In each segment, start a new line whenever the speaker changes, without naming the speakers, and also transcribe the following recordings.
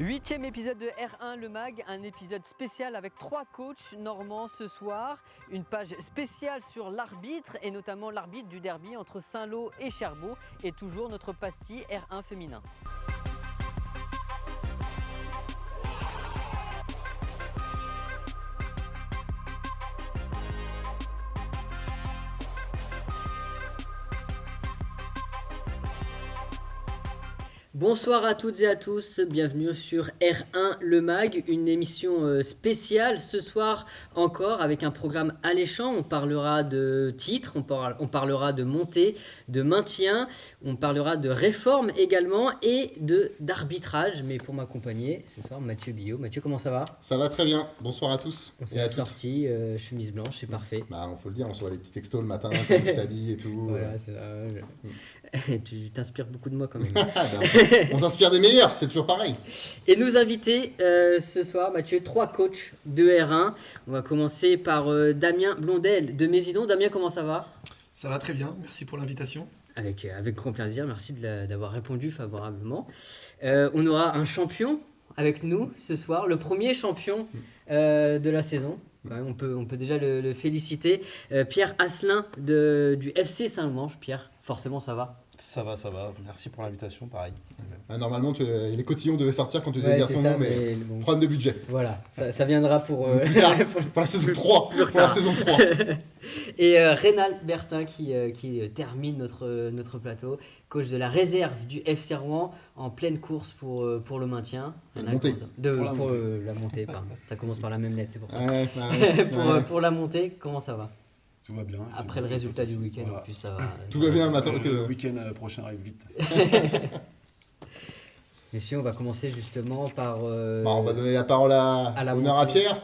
8e épisode de R1 Le Mag, un épisode spécial avec 3 coachs normands ce soir. Une page spéciale sur l'arbitre et notamment l'arbitre du derby entre Saint-Lô et Cherbourg et toujours notre pastille R1 féminin. Bonsoir à toutes et à tous, bienvenue sur R1 Le Mag, une émission spéciale ce soir encore avec un programme alléchant. On parlera de titres, on parlera de montée, de maintien, on parlera de réforme également et d'arbitrage. Mais pour m'accompagner ce soir, Mathieu Billot. Mathieu, comment ça va?
Ça va très bien, bonsoir à tous.
On s'est sorti, chemise blanche, c'est parfait.
Bah, on faut le dire, on reçoit les petits textos le matin, quand on s'habille et tout.
Voilà, c'est ça. Tu t'inspires beaucoup de moi quand même.
On s'inspire des meilleurs, c'est toujours pareil.
Et nous invités ce soir, Mathieu, 3 coachs de R1. On va commencer par Damien Blondel de Mésidon. Damien, comment ça va?
Ça va très bien, merci pour l'invitation.
Avec grand plaisir, merci d'avoir répondu favorablement. On aura un champion avec nous ce soir, le premier champion de la saison. Ouais, on peut déjà le féliciter. Pierre Asselin du FC Saint-Manche. Pierre, forcément ça va?
Ça va. Merci pour l'invitation, pareil.
Normalement, les cotillons devaient sortir quand tu devais dire son nom, mais
bon,
problème de budget.
Voilà, ça viendra pour
la saison 3. Pour la saison 3.
Et Rénal Bertin qui termine notre plateau, coach de la réserve du FC Rouen en pleine course pour le maintien.
Pour
la montée, pardon. Ça commence par la même lettre, c'est pour ça. Pour la montée, comment ça va?
Tout va bien.
Après le résultat du week-end, voilà. En plus, ça va.
Tout va bien maintenant.
Le week-end prochain arrive vite.
Messieurs, on va commencer justement par...
on va donner la parole à honneur à Pierre,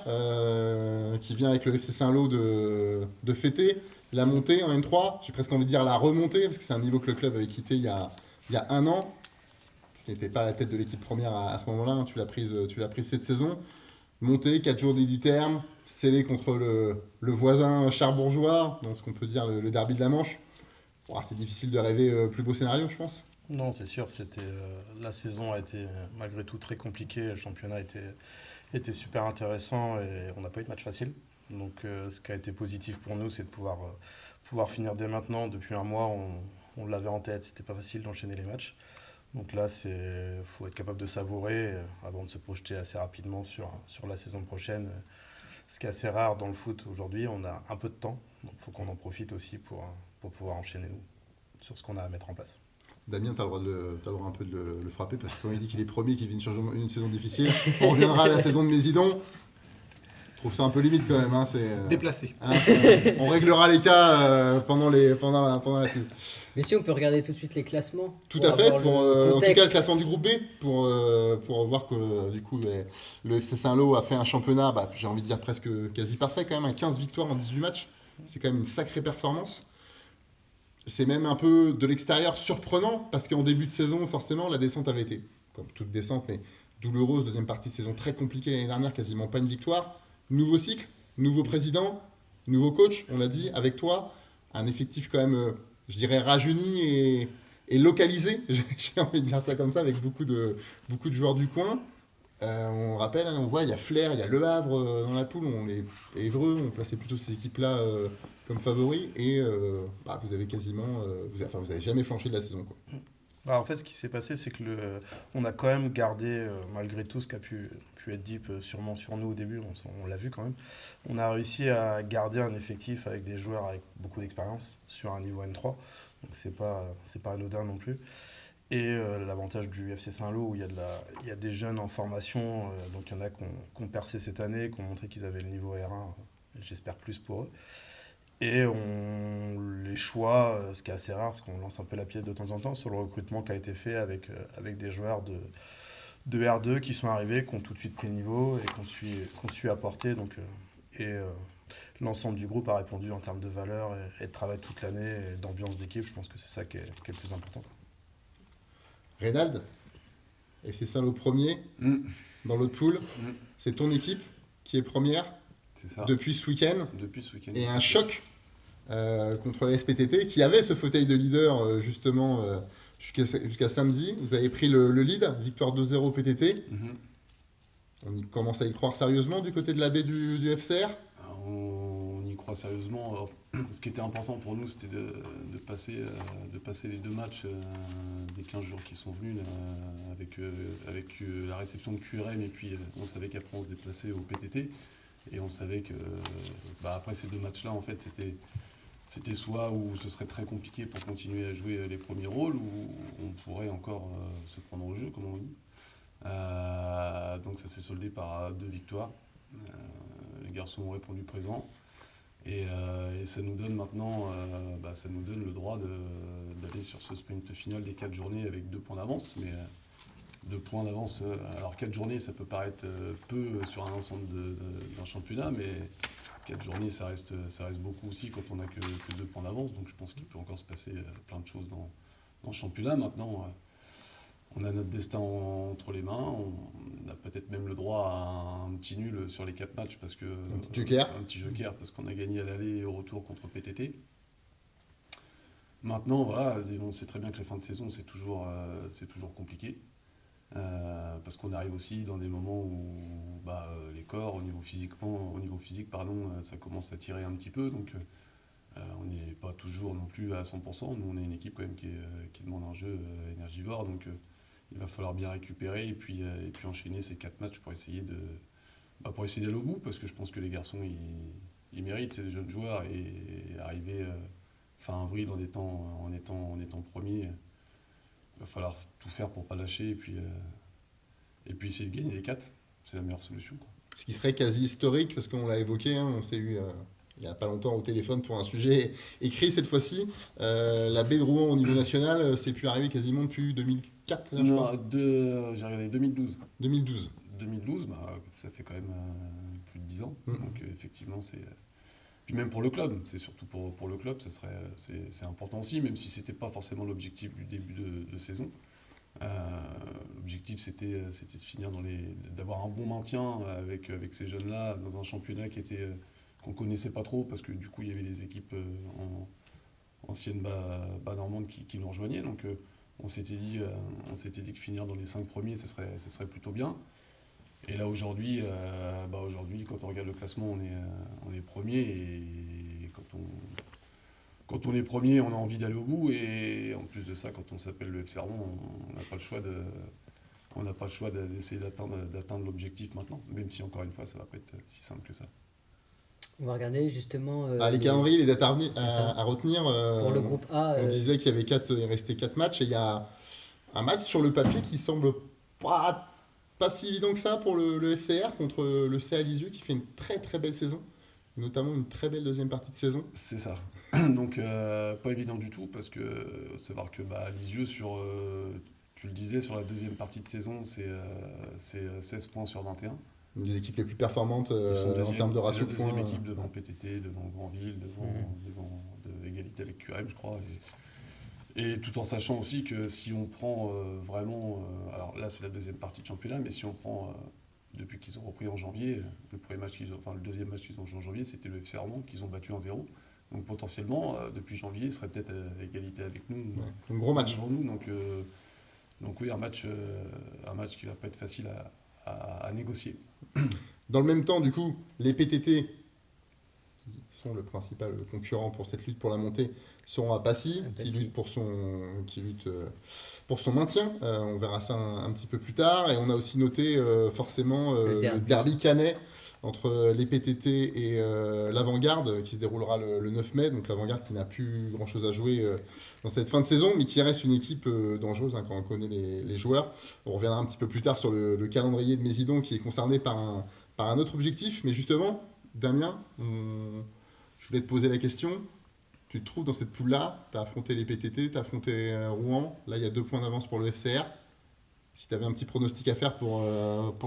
qui vient avec le FC Saint-Lô de fêter la montée en N3. J'ai presque envie de dire la remontée, parce que c'est un niveau que le club avait quitté il y a 1 an. Tu n'étais pas à la tête de l'équipe première à ce moment-là, hein. Tu l'as prise cette saison. Montée, 4 jours du terme, scellé contre le voisin charbourgeois, dans ce qu'on peut dire le derby de la Manche. C'est difficile de rêver plus beau scénario, je pense.
Non, c'est sûr, la saison a été malgré tout très compliquée, le championnat était super intéressant et on n'a pas eu de match facile. Donc ce qui a été positif pour nous, c'est de pouvoir finir dès maintenant. Depuis un mois, on l'avait en tête, c'était pas facile d'enchaîner les matchs. Donc là, faut être capable de savourer avant de se projeter assez rapidement sur la saison prochaine. Ce qui est assez rare dans le foot aujourd'hui, on a un peu de temps, donc il faut qu'on en profite aussi pour pouvoir enchaîner nous sur ce qu'on a à mettre en place.
Damien, tu as le droit un peu de le frapper, parce que quand il dit qu'il est premier, qu'il vit une saison difficile, on reviendra à la saison de Mésidon. Je trouve ça un peu limite quand même.
Déplacé.
On réglera les cas pendant la pub.
Mais si on peut regarder tout de suite les classements.
Tout à fait, en tout cas le classement du groupe B, pour voir que du coup le FC Saint-Lô a fait un championnat, j'ai envie de dire presque quasi parfait quand même, 15 victoires en 18 matchs. C'est quand même une sacrée performance. C'est même un peu de l'extérieur surprenant, parce qu'en début de saison, forcément, la descente avait été, comme toute descente, mais douloureuse, deuxième partie de saison très compliquée l'année dernière, quasiment pas une victoire. Nouveau cycle, nouveau président, nouveau coach, on l'a dit, avec toi, un effectif quand même, je dirais, rajeuni et localisé, j'ai envie de dire ça comme ça, avec beaucoup de joueurs du coin. On rappelle, on voit, il y a Flers, il y a Le Havre dans la poule, Évreux, on plaçait plutôt ces équipes-là comme favoris, et vous avez quasiment, vous avez jamais flanché de la saison, quoi.
En fait, ce qui s'est passé, c'est que on a quand même gardé, malgré tout ce qui a pu être dit sûrement sur nous au début, on l'a vu quand même, on a réussi à garder un effectif avec des joueurs avec beaucoup d'expérience sur un niveau N3, donc c'est pas anodin non plus. Et l'avantage du FC Saint-Lô, où il y a des jeunes en formation, donc il y en a qui ont percé cette année, qui ont montré qu'ils avaient le niveau R1, j'espère plus pour eux. Et les choix, ce qui est assez rare, parce qu'on lance un peu la pièce de temps en temps, sur le recrutement qui a été fait avec des joueurs de R2 qui sont arrivés, qui ont tout de suite pris le niveau et qu'on suit apporter. L'ensemble du groupe a répondu en termes de valeur et de travail toute l'année et d'ambiance d'équipe. Je pense que c'est ça qui est le plus important.
Reynald, et c'est ça le premier dans l'autre poule. C'est ton équipe qui est première depuis ce week-end. Et un choc contre la SPTT qui avait ce fauteuil de leader justement jusqu'à samedi. Vous avez pris le lead, victoire 2-0 PTT. On commence à y croire sérieusement du côté de la baie du FCR.
On y croit sérieusement. Alors, ce qui était important pour nous, c'était de passer les 2 matchs des 15 jours qui sont venus avec la réception de QRM, et puis on savait qu'après on se déplaçait au PTT, et on savait que après ces 2 matchs-là, en fait, c'était soit où ce serait très compliqué pour continuer à jouer les premiers rôles, ou on pourrait encore se prendre au jeu, comme on dit. Donc ça s'est soldé par 2 victoires. Les garçons ont répondu présent, et ça nous donne maintenant ça nous donne le droit d'aller sur ce sprint final des 4 journées avec 2 points d'avance. Mais 2 points d'avance, alors 4 journées ça peut paraître peu sur un ensemble d'un championnat, mais 4 journées ça reste beaucoup aussi quand on n'a que 2 points d'avance. Donc je pense qu'il peut encore se passer plein de choses dans le championnat. Maintenant, on a notre destin entre les mains. On a peut-être même le droit à un petit nul sur les 4 matchs, parce que un petit joker parce qu'on a gagné à l'aller et au retour contre PTT. Maintenant, voilà, on sait très bien que les fins de saison c'est toujours compliqué, parce qu'on arrive aussi dans des moments où les corps au niveau physique, ça commence à tirer un petit peu. Donc on n'est pas toujours non plus à 100%. Nous, on est une équipe quand même qui demande un jeu énergivore, donc il va falloir bien récupérer et puis enchaîner ces 4 matchs pour essayer d'aller au bout, parce que je pense que les garçons ils méritent, c'est des jeunes joueurs, et arriver fin avril en étant premier, il va falloir tout faire pour pas lâcher, et puis essayer de gagner les 4, c'est la meilleure solution, quoi.
Ce qui serait quasi historique, parce qu'on l'a évoqué, on s'est eu il n'y a pas longtemps au téléphone pour un sujet écrit cette fois-ci. La baie de Rouen au niveau national, c'est plus arrivé quasiment depuis 2004, là, je crois.
J'ai regardé 2012.
2012.
2012, ça fait quand même plus de 10 ans. Donc effectivement, c'est... Puis même pour le club, c'est surtout pour le club, c'est important aussi, même si c'était pas forcément l'objectif du début de saison. L'objectif c'était de finir d'avoir un bon maintien avec ces jeunes-là dans un championnat qu'on connaissait pas trop, parce que du coup il y avait des équipes anciennes bas normandes qui nous rejoignaient. Donc on s'était dit que finir dans les 5 premiers, ce serait plutôt bien. Et là aujourd'hui, quand on regarde le classement, on est premier, et quand on est premier, on a envie d'aller au bout, et en plus de ça, quand on s'appelle le FC Rouen, on n'a pas le choix d'essayer d'atteindre l'objectif maintenant, même si encore une fois ça va pas être si simple que ça.
On va regarder justement
les calendriers, les dates à retenir.
Pour le groupe A,
on disait qu'il y avait il restait 4 matchs, et il y a un match sur le papier qui semble pas si évident que ça pour le FCR contre le CA Lisieux, qui fait une très très belle saison, notamment une très belle deuxième partie de saison.
C'est ça. Donc pas évident du tout, parce que savoir que Lisieux, tu le disais, sur la deuxième partie de saison, c'est 16 points sur 21.
Une des équipes les plus performantes en termes de ratio de points.
C'est la deuxième équipe devant PTT, devant Grandville, devant égalité avec QRM, je crois. Et tout en sachant aussi que si on prend vraiment... alors là, c'est la deuxième partie de championnat, mais si on prend... depuis qu'ils ont repris en janvier, le deuxième match qu'ils ont joué en janvier, c'était le FC Rouen qu'ils ont battu 1-0. Donc potentiellement, depuis janvier, il serait peut-être à égalité avec nous.
Un gros match.
Devant nous. Donc oui, un match qui va pas être facile à négocier.
Dans le même temps, du coup, les PTT, qui sont le principal concurrent pour cette lutte pour la montée, seront à Passy, qui lutte pour son maintien. On verra ça un petit peu plus tard. Et on a aussi noté forcément le derby canet entre les PTT et l'Avant-Garde, qui se déroulera le 9 mai. Donc l'Avant-Garde qui n'a plus grand-chose à jouer dans cette fin de saison, mais qui reste une équipe dangereuse quand on connaît les joueurs. On reviendra un petit peu plus tard sur le calendrier de Mésidon, qui est concerné par un autre objectif. Mais justement, Damien, je voulais te poser la question. Tu te trouves dans cette poule-là, tu as affronté les PTT, tu as affronté Rouen. Là, il y a 2 points d'avance pour le FCR. Si tu avais un petit pronostic à faire pour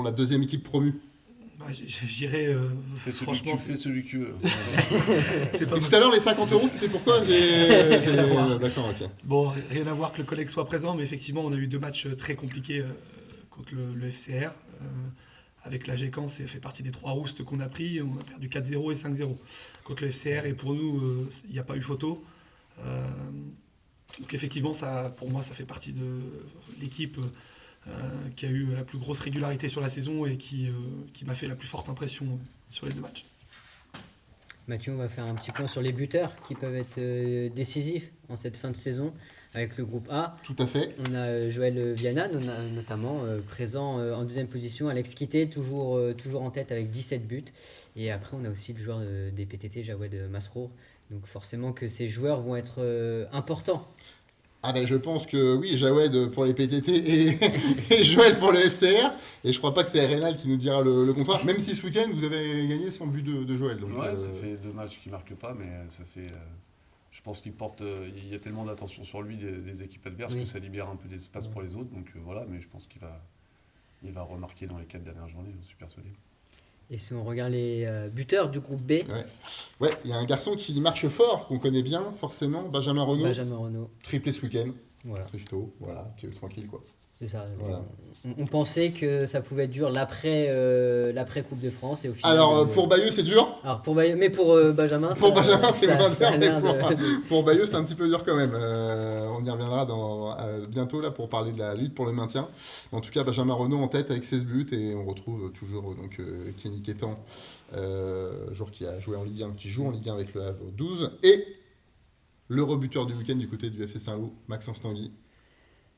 la deuxième équipe promue.
J'irais franchement...
Fais celui que tu veux.
C'est pas
tout à l'heure, les 50 €, c'était pourquoi D'accord, ok.
Bon, rien à voir que le collègue soit présent, mais effectivement, on a eu 2 matchs très compliqués contre le FCR. Avec la Gécamp, c'est fait partie des 3 roustes qu'on a pris. On a perdu 4-0 et 5-0 contre le FCR, et pour nous, il n'y a pas eu photo. Donc effectivement, pour moi, ça fait partie de l'équipe qui a eu la plus grosse régularité sur la saison et qui m'a fait la plus forte impression sur les 2 matchs.
Mathieu, on va faire un petit point sur les buteurs qui peuvent être décisifs en cette fin de saison avec le groupe A.
Tout à fait.
On a Joël Viana notamment présent en deuxième position, Alex Quitté toujours en tête avec 17 buts. Et après, on a aussi le joueur des PTT, Jawed Masrour. Donc forcément que ces joueurs vont être importants.
Ah ben je pense que oui, Jawed pour les PTT et Joël pour le FCR. Et je crois pas que c'est RNL qui nous dira le contraire. Même si ce week-end, vous avez gagné sans but de Joël. Donc,
ouais, ça fait 2 matchs qu'il marque pas, mais ça fait... je pense qu'il porte... il y a tellement d'attention sur lui des équipes adverses que ça libère un peu d'espace pour les autres. Donc voilà, mais je pense qu'il va remarquer dans les 4 dernières journées, je suis persuadé.
Et si on regarde les buteurs du groupe B.
Ouais, il y a un garçon qui marche fort, qu'on connaît bien, forcément, Benjamin Renaud. Triplé ce week-end.
Voilà.
Tristo, voilà, tranquille quoi.
C'est ça.
Voilà.
On pensait que ça pouvait être dur l'après Coupe de France. Et au final,
alors pour Bayeux, c'est dur.
Alors pour Bayeux, mais pour Benjamin,
c'est moins dur. Mais pour Bayeux, c'est un petit peu dur quand même. On y reviendra bientôt là pour parler de la lutte pour le maintien. En tout cas, Benjamin Renaud en tête avec 16 buts et on retrouve toujours donc Kenny Quétan, joueur qui a joué en Ligue 1, qui joue en Ligue 1 avec le Havre 12 et le rebuteur du week-end du côté du FC Saint-Lô, Maxence Tanguy.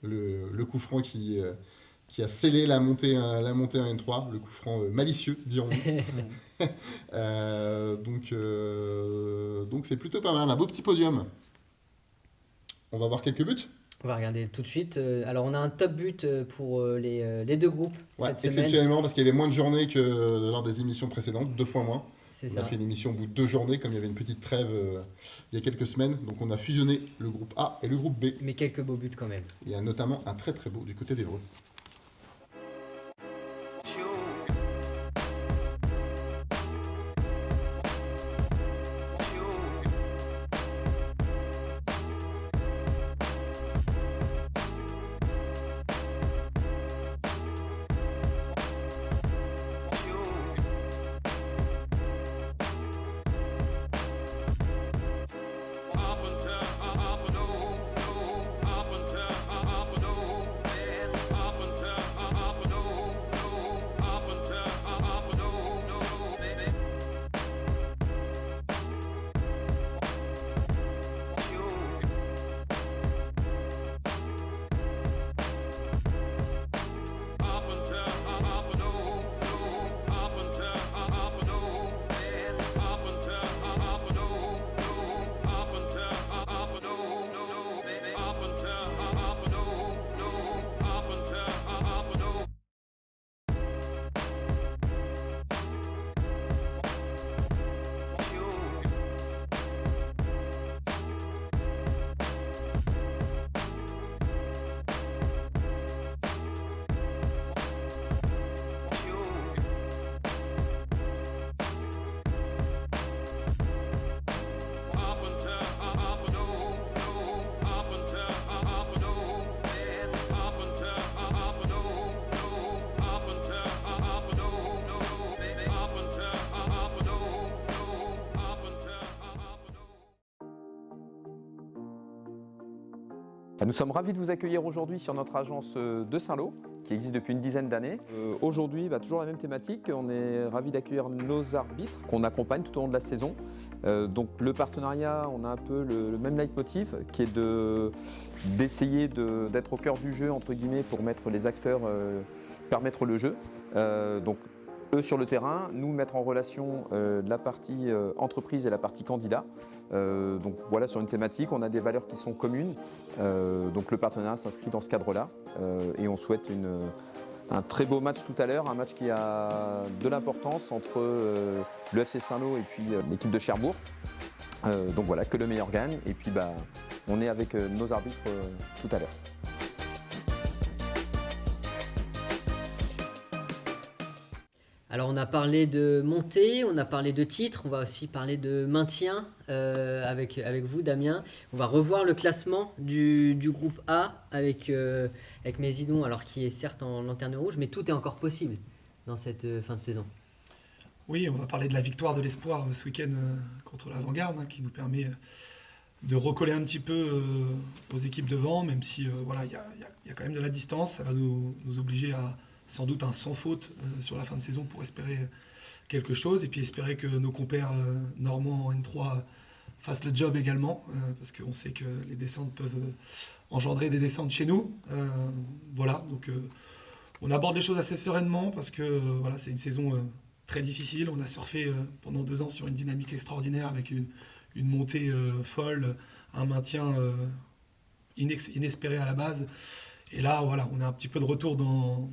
Le coup franc qui a scellé la montée en N3, le coup franc malicieux, dirons-nous. Donc c'est plutôt pas mal, un beau petit podium. On va voir quelques buts.
On va regarder tout de suite. Alors on a un top but pour les 2 groupes cette semaine.
Exceptionnellement parce qu'il y avait moins de journées que lors des émissions précédentes, 2 fois moins. On a fait une émission au bout de 2 journées, comme il y avait une petite trêve il y a quelques semaines. Donc on a fusionné le groupe A et le groupe B.
Mais quelques beaux buts quand même.
Il y a notamment un très très beau du côté d'Évreux.
Nous sommes ravis de vous accueillir aujourd'hui sur notre agence de Saint-Lô, qui existe depuis une dizaine d'années. Aujourd'hui, toujours la même thématique, on est ravis d'accueillir nos arbitres qu'on accompagne tout au long de la saison. Donc le partenariat, on a un peu le même leitmotiv qui est d'essayer d'être au cœur du jeu, entre guillemets, pour mettre les acteurs, permettre le jeu. Donc eux sur le terrain, nous mettre en relation la partie entreprise et la partie candidat. Donc voilà, sur une thématique, on a des valeurs qui sont communes. Donc le partenariat s'inscrit dans ce cadre-là et on souhaite un très beau match tout à l'heure, un match qui a de l'importance entre le FC Saint-Lô et puis l'équipe de Cherbourg. Donc voilà, que le meilleur gagne et puis on est avec nos arbitres tout à l'heure.
Alors on a parlé de montée, on a parlé de titre, on va aussi parler de maintien avec vous Damien. On va revoir le classement du groupe A avec Mésidon, alors qui est certes en lanterne rouge, mais tout est encore possible dans cette fin de saison.
Oui, on va parler de la victoire de l'espoir ce week-end contre l'Avant-Garde, qui nous permet de recoller un petit peu aux équipes devant, même si voilà, il y a quand même de la distance. Ça va nous obliger à sans doute un sans faute sur la fin de saison pour espérer quelque chose, et puis espérer que nos compères normands en N3 fassent le job également, parce qu'on sait que les descentes peuvent engendrer des descentes chez nous. Voilà, donc on aborde les choses assez sereinement, parce que voilà, c'est une saison très difficile. On a surfé pendant 2 ans sur une dynamique extraordinaire avec une montée folle, un maintien inespéré à la base. Et là, voilà, on a un petit peu de retour dans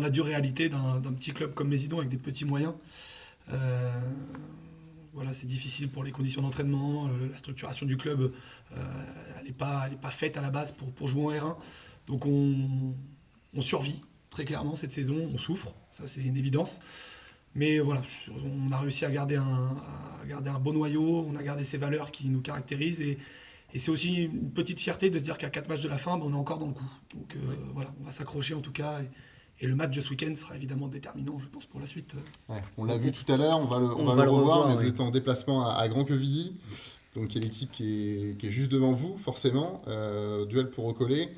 la dure réalité d'un petit club comme Mésidon avec des petits moyens. Voilà, c'est difficile pour les conditions d'entraînement, la structuration du club, elle n'est pas faite à la base pour jouer en R1. Donc on survit très clairement cette saison, on souffre, ça c'est une évidence. Mais voilà, on a réussi à garder un beau noyau, on a gardé ces valeurs qui nous caractérisent, et c'est aussi une petite fierté de se dire qu'à 4 matchs de la fin, on est encore dans le coup. Donc voilà, on va s'accrocher en tout cas, et le match de ce week-end sera évidemment déterminant, je pense, pour la suite.
Ouais, on l'a vu tout à l'heure, on va le revoir, mais vous êtes en déplacement à Grand-Quevilly, donc il y a l'équipe qui est juste devant vous, forcément, duel pour recoller.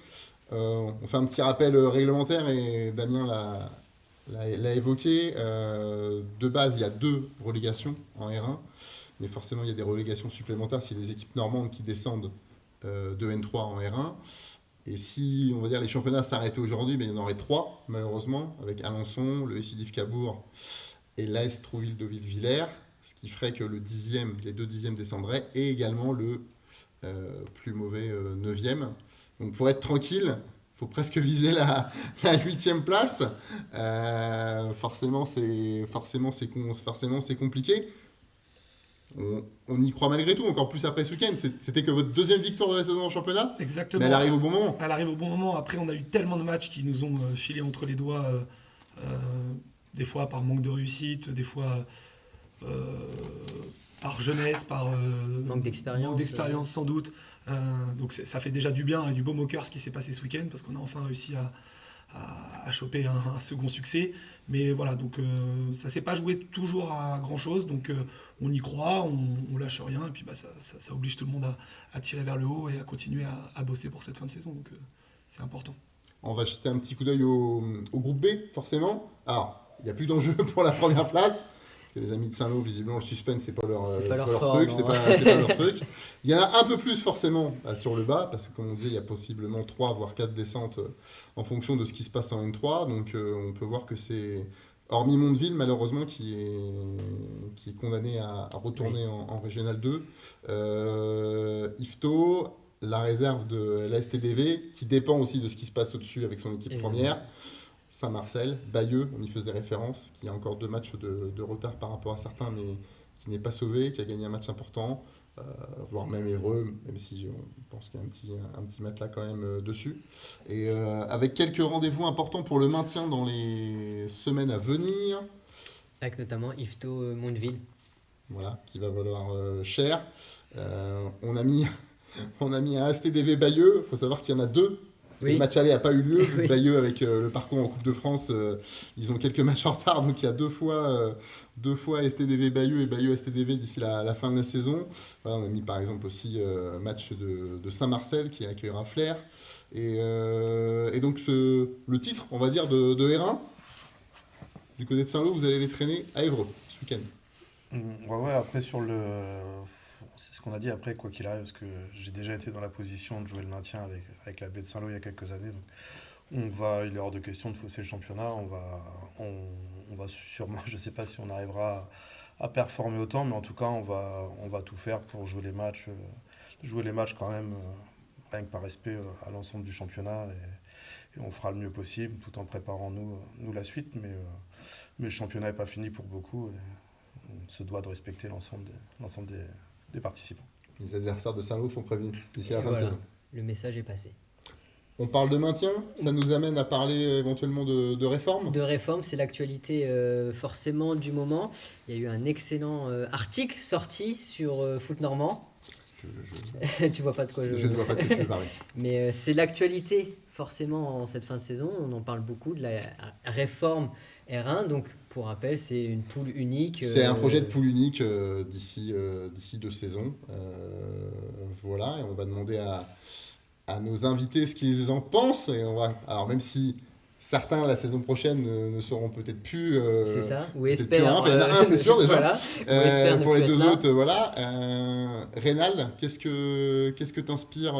On fait un petit rappel réglementaire, et Damien l'a évoqué. De base, il y a 2 relégations en R1, mais forcément, il y a des relégations supplémentaires si les équipes normandes qui descendent de N3 en R1. Et si, on va dire, les championnats s'arrêtaient aujourd'hui, il y en aurait 3, malheureusement, avec Alençon, le SUDIF Cabourg et l'AS Trouville-Deauville-Villers, ce qui ferait que les 2 dixièmes descendraient, et également le plus mauvais 9e. Donc pour être tranquille, il faut presque viser la 8e place. Forcément, c'est compliqué. On y croit malgré tout, encore plus après ce week-end. C'était que votre 2e victoire de la saison en championnat.
Exactement.
Mais elle arrive au bon moment.
Elle arrive au bon moment. Après, on a eu tellement de matchs qui nous ont filé entre les doigts, des fois par manque de réussite, des fois par jeunesse, par
manque d'expérience
sans doute. Donc ça fait déjà du bien et du baume au cœur ce qui s'est passé ce week-end, parce qu'on a enfin réussi à choper un second succès. Mais voilà, donc ça ne s'est pas joué toujours à grand-chose, donc on y croit, on lâche rien, et puis ça oblige tout le monde à tirer vers le haut et à continuer à bosser pour cette fin de saison, donc c'est important.
On va jeter un petit coup d'œil au groupe B, forcément. Alors, il n'y a plus d'enjeu pour la première place, parce que les amis de Saint-Lô, visiblement, le suspense, c'est pas leur truc. C'est pas leur truc. Il y en a un peu plus, forcément, sur le bas, parce que, comme on disait, il y a possiblement 3, voire 4 descentes en fonction de ce qui se passe en N3. Donc, on peut voir que c'est, hormis Mondeville, malheureusement, qui est condamné à retourner en Régional 2. Yvetot, la réserve de la STDV, qui dépend aussi de ce qui se passe au-dessus avec son équipe première. Saint-Marcel, Bayeux, on y faisait référence, qui a encore 2 matchs de retard par rapport à certains, mais qui n'est pas sauvé, qui a gagné un match important, voire même heureux, même si on pense qu'il y a un petit matelas quand même dessus. Et avec quelques rendez-vous importants pour le maintien dans les semaines à venir.
Avec notamment Yvetot Mondeville.
Voilà, qui va valoir cher. On a mis un STDV Bayeux, il faut savoir qu'il y en a 2. Parce que le match aller n'a pas eu lieu.
Oui.
Bayeux, avec le parcours en Coupe de France, ils ont quelques matchs en retard. Donc il y a 2 fois STDV Bayeux et Bayeux STDV d'ici la fin de la saison. Voilà, on a mis par exemple aussi match de Saint-Marcel qui accueillera Flers. Et donc le titre, on va dire, de R1, du côté de Saint-Lô, vous allez les traîner à Évreux ce week-end.
Ouais, après sur le... C'est ce qu'on a dit après, quoi qu'il arrive, parce que j'ai déjà été dans la position de jouer le maintien avec la baie de Saint-Lô il y a quelques années. Donc il est hors de question de fausser le championnat. On va sûrement, je ne sais pas si on arrivera à performer autant, mais en tout cas, on va tout faire pour jouer les matchs quand même, rien que par respect à l'ensemble du championnat. Et on fera le mieux possible, tout en préparant nous la suite. Mais le championnat n'est pas fini pour beaucoup. On se doit de respecter l'ensemble des participants.
Les adversaires de Saint-Lô sont prévenus d'ici la fin de saison.
Le message est passé.
On parle de maintien, ça nous amène à parler éventuellement de réforme.
De réforme, c'est l'actualité forcément du moment. Il y a eu un excellent article sorti sur Foot Normand. Tu vois pas de quoi
je ne vois pas de quoi tu veux parler.
Mais c'est l'actualité forcément en cette fin de saison. On en parle beaucoup de la réforme R1. Donc Pour rappel, c'est une poule unique.
C'est un projet de poule unique d'ici 2 saisons. Voilà, et on va demander à nos invités ce qu'ils en pensent. Alors même si certains la saison prochaine ne seront peut-être plus.
C'est ça, ou
peut-être
espèrent.
plus un. Enfin, il y en a un, c'est sûr déjà.
Voilà, ou espèrent ne
pour
plus
les
être
2
là.
autres, voilà. Rénal, qu'est-ce que t'inspire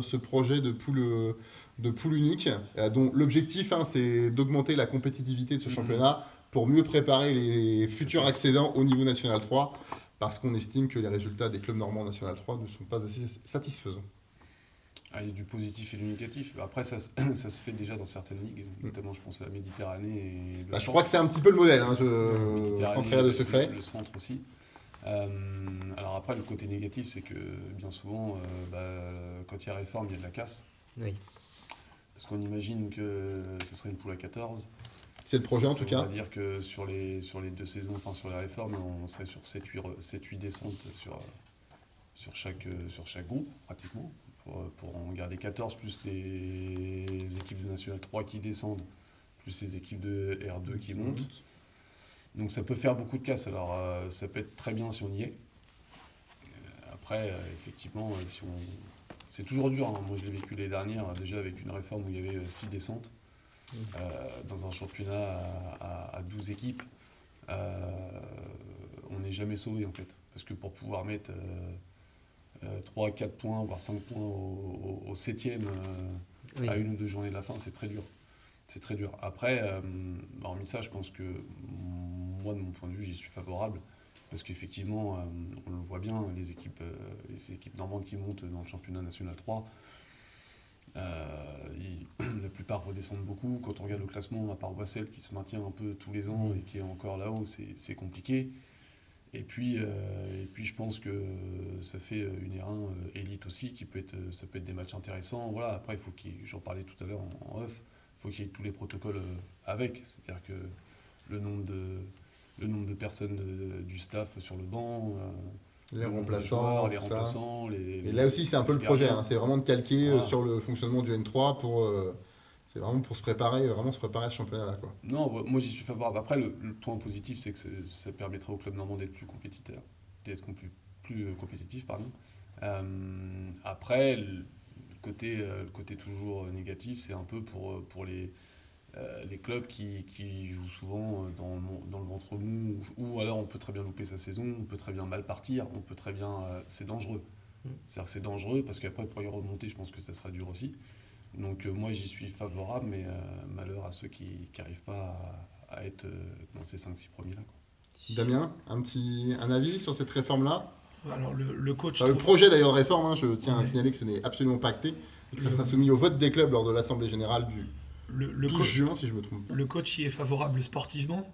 ce projet de poule unique, dont l'objectif, c'est d'augmenter la compétitivité de ce championnat pour mieux préparer les futurs accédants au niveau National 3, parce qu'on estime que les résultats des clubs normands National 3 ne sont pas assez satisfaisants.
Il y a du positif et du négatif. Après, ça se fait déjà dans certaines ligues, notamment je pense à la Méditerranée. Et
Je crois que c'est un petit peu le modèle, sans trahir de secret.
Le centre aussi. Alors après, le côté négatif, c'est que bien souvent, quand il y a réforme, il y a de la casse.
Oui.
Parce qu'on imagine que ce serait une poule à 14.
C'est le projet en tout cas.
On va dire que sur les 2 saisons, enfin sur la réforme, on serait sur 7-8 descentes sur chaque groupe, pratiquement. Pour en garder 14, plus les équipes de National 3 qui descendent, plus les équipes de R2 qui montent. Donc ça peut faire beaucoup de casse. Alors ça peut être très bien si on y est. Après, effectivement, c'est toujours dur. Moi, je l'ai vécu l'année dernière, déjà avec une réforme où il y avait 6 descentes. Dans un championnat à 12 équipes, on n'est jamais sauvé, en fait. Parce que pour pouvoir mettre 3, 4 points, voire 5 points au 7e à 1 ou 2 journées de la fin, c'est très dur. C'est très dur. Après, hormis ça, je pense que moi, de mon point de vue, j'y suis favorable. Parce qu'effectivement, on le voit bien, les équipes normandes qui montent dans le championnat national 3, la plupart redescendent beaucoup. Quand on regarde le classement, à part Wassel qui se maintient un peu tous les ans et qui est encore là-haut, c'est compliqué. Et puis je pense que ça fait une R1 élite aussi, ça peut être des matchs intéressants. Voilà, après, j'en parlais tout à l'heure en off, il faut qu'il y ait tous les protocoles avec. C'est-à-dire que le nombre de personnes du staff sur le banc,
les remplaçants,
et
là aussi, c'est un peu le projet. C'est vraiment de calquer sur le fonctionnement du N3 c'est vraiment pour se préparer à ce championnat-là, quoi.
Non, moi j'y suis favorable. Après, le point positif, c'est que ça permettra au club normand d'être plus compétiteur, plus compétitif, pardon. Après, le côté toujours négatif, c'est un peu pour les clubs qui jouent souvent dans le ventre mou, ou alors on peut très bien louper sa saison, on peut très bien mal partir, c'est dangereux. C'est-à-dire que c'est dangereux parce qu'après pour y remonter, je pense que ça sera dur aussi. Donc moi j'y suis favorable, mais malheur à ceux qui n'arrivent pas à être dans ces 5-6 premiers là, quoi.
Damien, un avis sur cette réforme-là?
Alors le coach.
Le projet d'ailleurs de réforme, je tiens à signaler que ce n'est absolument pas acté et que ça sera soumis au vote des clubs lors de l'Assemblée Générale du 12 juin, si je me trompe pas.
Le coach y est favorable sportivement,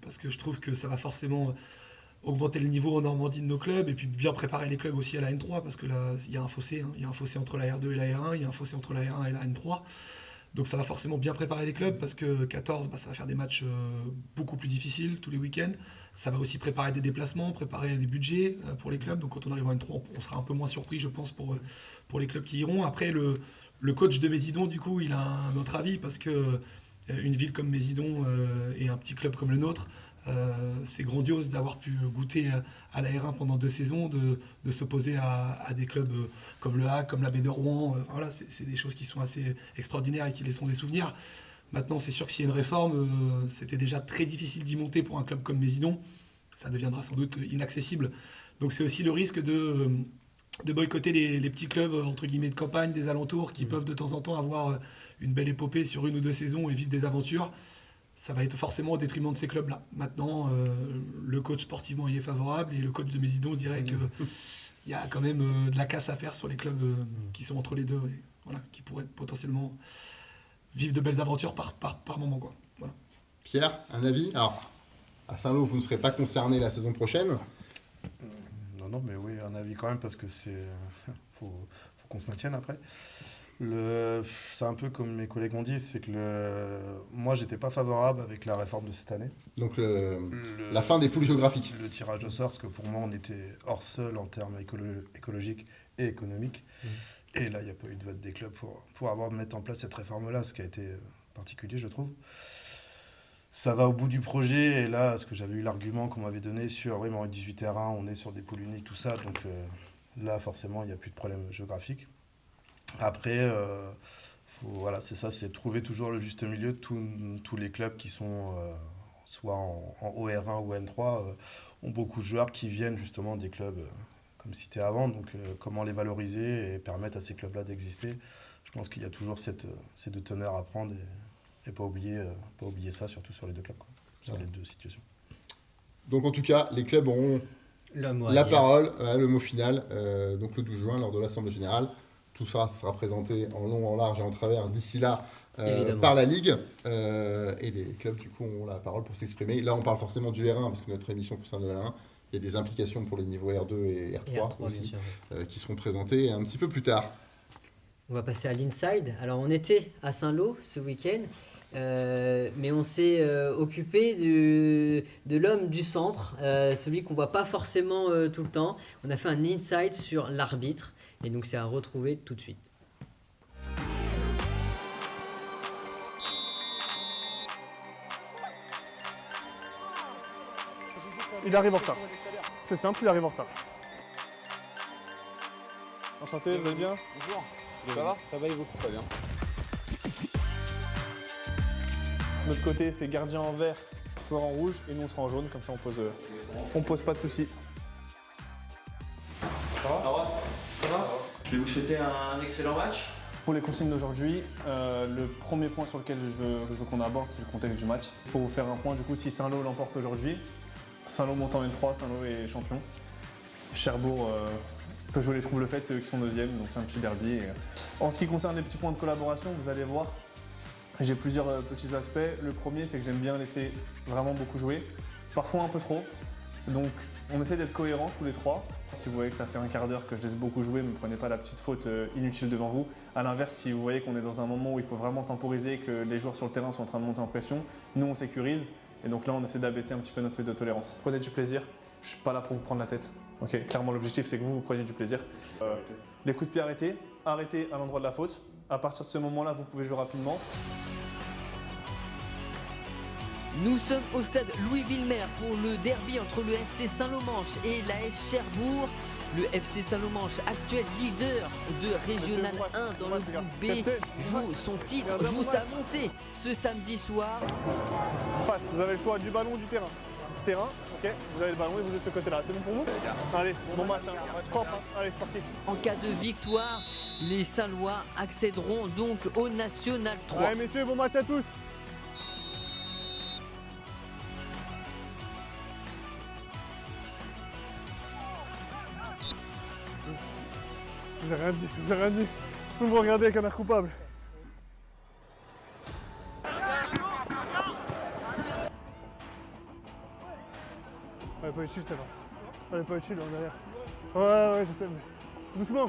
parce que je trouve que ça va forcément augmenter le niveau en Normandie de nos clubs et puis bien préparer les clubs aussi à la N3, parce que là, il y a un fossé. Il y a un fossé entre la R2 et la R1, il y a un fossé entre la R1 et la N3. Donc ça va forcément bien préparer les clubs, parce que 14, ça va faire des matchs beaucoup plus difficiles tous les week-ends. Ça va aussi préparer des déplacements, préparer des budgets pour les clubs. Donc quand on arrive en N3, on sera un peu moins surpris, je pense, pour les clubs qui iront. Après, le coach de Mésidon, du coup, il a un autre avis, parce que une ville comme Mésidon et un petit club comme le nôtre, c'est grandiose d'avoir pu goûter à la R1 pendant 2 saisons, de s'opposer à des clubs comme le Hague, comme la Baie de Rouen. Voilà, c'est des choses qui sont assez extraordinaires et qui laissent des souvenirs. Maintenant, c'est sûr que s'il y a une réforme, c'était déjà très difficile d'y monter pour un club comme Mésidon. Ça deviendra sans doute inaccessible. Donc c'est aussi le risque de boycotter les petits clubs entre guillemets de campagne, des alentours, qui peuvent de temps en temps avoir une belle épopée sur 1 ou 2 saisons et vivre des aventures. Ça va être forcément au détriment de ces clubs-là. Maintenant, le coach sportivement y est favorable, et le coach de Mésidon dirait qu'il y a quand même de la casse à faire sur les clubs qui sont entre les deux, et voilà, qui pourraient potentiellement vivre de belles aventures par moment, quoi. Voilà.
Pierre, un avis? Alors, à Saint-Lô, vous ne serez pas concerné la saison prochaine?
Non, mais oui, un avis quand même, parce que faut qu'on se maintienne après. C'est un peu comme mes collègues ont dit, c'est que moi j'étais pas favorable avec la réforme de cette année.
Donc la fin des poules géographiques.
Le tirage au sort, parce que pour moi on était hors sol en termes écologiques et économiques. Et là il n'y a pas eu de vote des clubs pour mettre en place cette réforme-là, ce qui a été particulier, je trouve. ça va au bout du projet. Et là, ce que j'avais eu l'argument qu'on m'avait donné sur oui, mais en 18 terrains, on est sur des poules uniques, tout ça. Donc là, forcément, il n'y a plus de problème géographique. Après, voilà, c'est ça, c'est trouver toujours le juste milieu de tous les clubs qui sont soit en OR1 ou N3 ont beaucoup de joueurs qui viennent justement des clubs comme cité avant. Donc comment les valoriser et permettre à ces clubs-là d'exister. Je pense qu'il y a toujours ces deux teneurs à prendre et pas oublier ça, surtout sur les deux clubs, quoi, sur les deux situations.
Donc en tout cas, les clubs auront la parole, le mot final, donc le 12 juin lors de l'Assemblée Générale. Tout ça sera présenté en long, en large et en travers d'ici là par la Ligue. Et les clubs, du coup, ont la parole pour s'exprimer. Là, on parle forcément du R1 parce que notre émission concerne le R1. Il y a des implications pour les niveaux R2 et R3, aussi qui seront présentées un petit peu plus tard.
On va passer à l'Inside. Alors, on était à Saint-Lô ce week-end. Mais on s'est occupé de l'homme du centre, celui qu'on voit pas forcément tout le temps. On a fait un inside sur l'arbitre et donc c'est à retrouver tout de suite.
Il arrive en retard. C'est simple, il arrive en retard. Enchanté, vous allez bien?
Bonjour. Ça va? Ça va et vous? Très bien.
De notre côté, c'est gardien en vert, joueur en rouge, et nous on sera en jaune, comme ça on pose pas de soucis.
Ça va? Je vais vous souhaiter un excellent match.
Pour les consignes d'aujourd'hui, le premier point sur lequel je veux qu'on aborde, c'est le contexte du match. Pour vous faire un point, du coup, si Saint-Lô l'emporte aujourd'hui, Saint-Lô monte en N3, Saint-Lô est champion. Cherbourg peut jouer les troubles faits, c'est eux qui sont deuxièmes, donc c'est un petit derby. Et en ce qui concerne les petits points de collaboration, vous allez voir, j'ai plusieurs petits aspects. Le premier, c'est que j'aime bien laisser vraiment beaucoup jouer, parfois un peu trop. Donc on essaie d'être cohérents tous les trois. Si vous voyez que ça fait un quart d'heure que je laisse beaucoup jouer, ne prenez pas la petite faute inutile devant vous. A l'inverse, si vous voyez qu'on est dans un moment où il faut vraiment temporiser, que les joueurs sur le terrain sont en train de monter en pression, nous on sécurise. Et donc là, on essaie d'abaisser un petit peu notre seuil de tolérance. Prenez du plaisir, je suis pas là pour vous prendre la tête. Ok, clairement l'objectif c'est que vous preniez du plaisir. Les coups de pied arrêtés à l'endroit de la faute. À partir de ce moment-là, vous pouvez jouer rapidement.
Nous sommes au stade Louis-Villemer pour le derby entre le FC Saint-Lô-Manche et l'AS Cherbourg. Le FC Saint-Lô-Manche, actuel leader de Régional 1 dans le groupe B, joue son titre, joue sa montée ce samedi soir.
Face, vous avez le choix du ballon ou du terrain. Terrain, ok, vous avez le ballon et vous êtes de ce côté-là. C'est bon pour vous? Allez, bon match, propre, allez, c'est parti.
En cas de victoire, les Saint-Lois accéderont donc au National 3.
Allez messieurs, bon match à tous. Je vous ai rien dit, Vous me regardez avec un air coupable. Elle est pas utile, ça va. Elle est pas utile, en derrière. Ouais, je sais, mais... Doucement.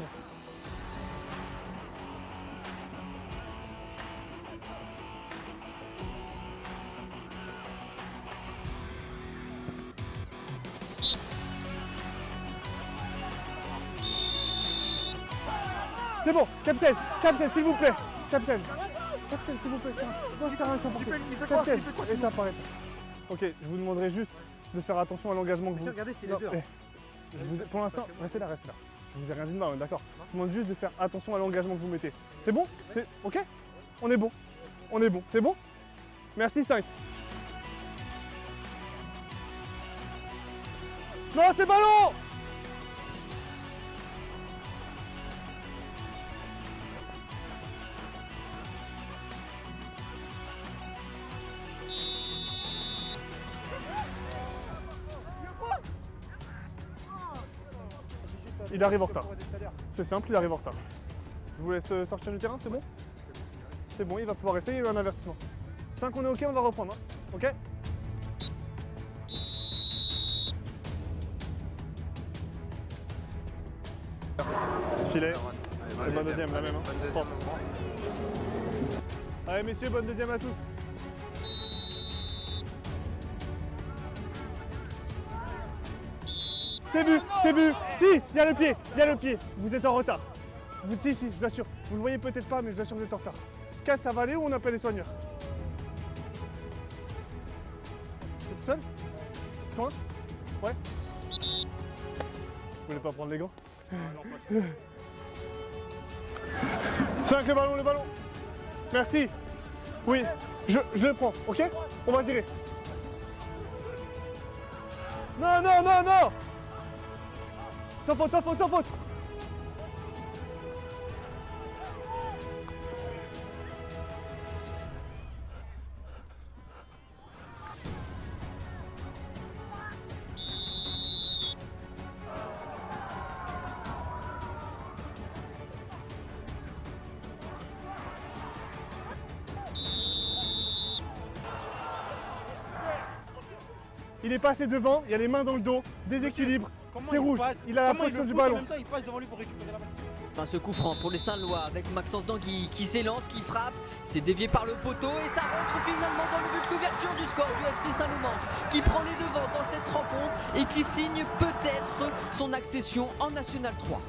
C'est bon, capitaine, s'il vous plaît. Capitaine, s'il vous plaît, c'est rien, c'est important. Capitaine, étape par étape. Ok, je vous demanderai juste de faire attention à l'engagement que vous... Regardez, c'est les deux. Pour l'instant, restez là. Je vous ai rien dit de mal, d'accord. Je vous demande juste de faire attention à l'engagement que vous mettez. C'est bon? C'est ok? On est bon. C'est bon? Merci, 5. Non, c'est ballon! Il arrive en retard. C'est simple, il arrive en retard. Je vous laisse sortir du terrain, c'est bon? C'est bon, il va pouvoir essayer, il y a eu un avertissement. 5, on est ok, on va reprendre, hein. Ok? Filet. Et bonne deuxième, la même, hein. Propre. Allez messieurs, bonne deuxième à tous. C'est vu. Si, il y a le pied. Vous êtes en retard. Si, je vous assure. Vous le voyez peut-être pas, mais je vous assure que vous êtes en retard. 4, ça va aller ou on appelle les soigneurs? seul? Soin? Ouais. Vous voulez pas prendre les gants? 5, le ballon. Merci. Oui, je le prends, ok? On va tirer. Non. Sans faute. Il est passé devant, il a les mains dans le dos, déséquilibre, c'est rouge, il a la position du ballon.
Enfin, ce coup franc pour les Saint-Lois avec Maxence Dangui qui s'élance, qui frappe, c'est dévié par le poteau et ça rentre finalement dans le but d'ouverture du score du FC Saint-Lomange qui prend les devants dans cette rencontre et qui signe peut-être son accession en National 3.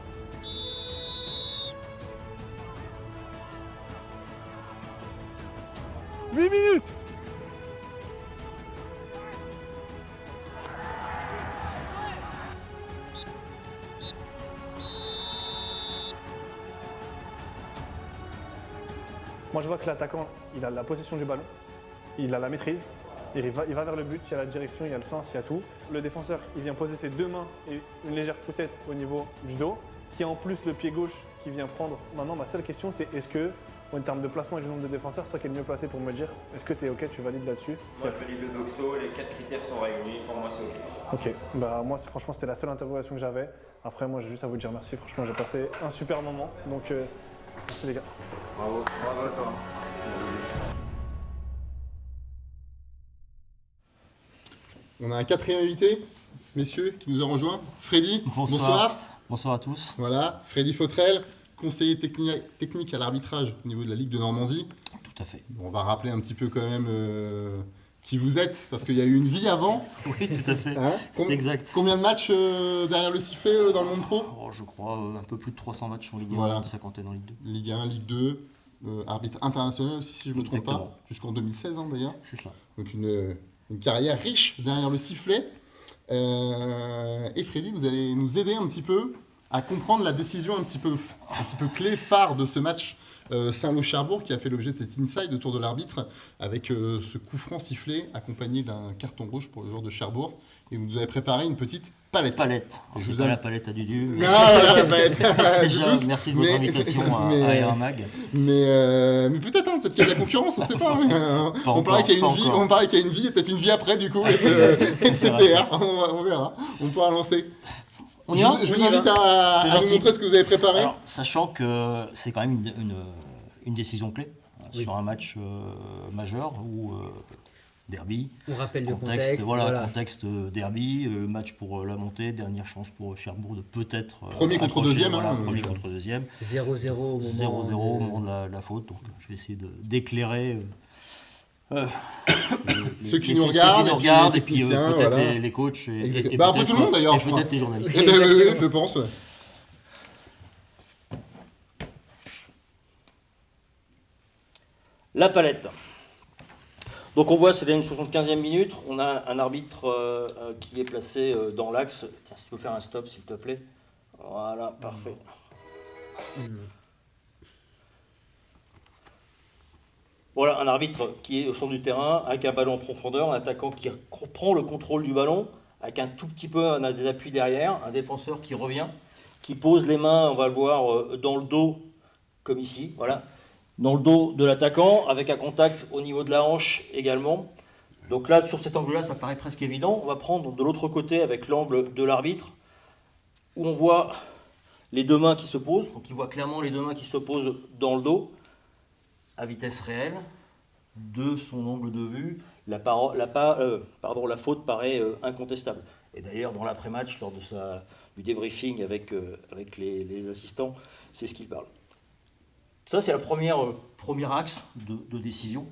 « 8 minutes !» Moi je vois que l'attaquant, il a la possession du ballon, il a la maîtrise, il va vers le but, il y a la direction, il y a le sens, il y a tout. Le défenseur, il vient poser ses deux mains et une légère poussette au niveau du dos, qui a en plus le pied gauche qui vient prendre. Maintenant, ma seule question, c'est est-ce que, en termes de placement et du nombre de défenseurs, c'est toi qui es le mieux placé pour me dire, est-ce que tu es OK, tu valides là-dessus?
Moi je valide le doxo, les 4 critères sont réunis, pour moi c'est OK.
Ok, bah moi franchement c'était la seule interrogation que j'avais. Après moi j'ai juste à vous dire merci, franchement j'ai passé un super moment. Donc merci les gars.
Bravo à toi.
On a un quatrième invité, messieurs, qui nous a rejoint. Freddy,
Bonsoir à tous.
Voilà, Freddy Fautrel, conseiller technique à l'arbitrage au niveau de la Ligue de Normandie.
Tout à fait.
On va rappeler un petit peu quand même qui vous êtes, parce qu'il y a eu une vie avant.
Oui, tout à fait.
Hein,
c'est exact.
Combien de matchs derrière le sifflet dans le monde pro?
Je crois un peu plus de 300 matchs en Ligue 1,
voilà.
Une cinquantaine en Ligue 2.
Ligue 1, Ligue 2, arbitre international aussi, si je ne me trompe pas, jusqu'en 2016 d'ailleurs.
C'est cela.
Donc une carrière riche derrière le sifflet. Et Freddy, vous allez nous aider un petit peu à comprendre la décision un petit peu clé, phare de ce match Saint-Lô-Cherbourg qui a fait l'objet de cet inside autour de l'arbitre avec ce coup franc sifflé accompagné d'un carton rouge pour le joueur de Cherbourg. Et vous nous avez préparé une petite palette.
Je vous ai la palette à Dudu.
La palette.
Déjà, merci de votre invitation à R1 Mag.
Mais peut-être qu'il y a de la concurrence, on ne sait pas. On paraît qu'il y a une vie, et peut-être une vie après du coup, et de CTR. On verra. On pourra lancer. Je vous invite à nous montrer ce que vous avez préparé.
Alors, sachant que c'est quand même une décision clé sur un match majeur ou derby.
On rappelle le contexte.
Voilà, contexte derby, match pour la montée, dernière chance pour Cherbourg de peut-être.
Premier contre deuxième.
Premier contre deuxième.
0-0
au moment de la faute. Donc je vais essayer d'éclairer.
Ceux qui nous regardent,
et puis peut-être les coachs et
un peu tout le monde d'ailleurs,
peut-être les journalistes.
Oui, je pense. Ouais.
La palette. Donc on voit, c'est une 75e minute, on a un arbitre qui est placé dans l'axe. Tiens, si tu peux faire un stop s'il te plaît. Voilà, parfait. Voilà un arbitre qui est au centre du terrain avec un ballon en profondeur, un attaquant qui prend le contrôle du ballon avec un tout petit peu des appuis derrière, un défenseur qui revient, qui pose les mains, on va le voir, dans le dos, comme ici, voilà, dans le dos de l'attaquant, avec un contact au niveau de la hanche également. Donc là, sur cet angle-là, ça paraît presque évident. On va prendre de l'autre côté avec l'angle de l'arbitre, où on voit les deux mains qui se posent. Donc il voit clairement les deux mains qui se posent dans le dos, à vitesse réelle, de son angle de vue, la faute paraît incontestable. Et d'ailleurs, dans l'après-match, lors du débriefing avec les assistants, c'est ce qu'il parle. Ça, c'est le premier axe de décision.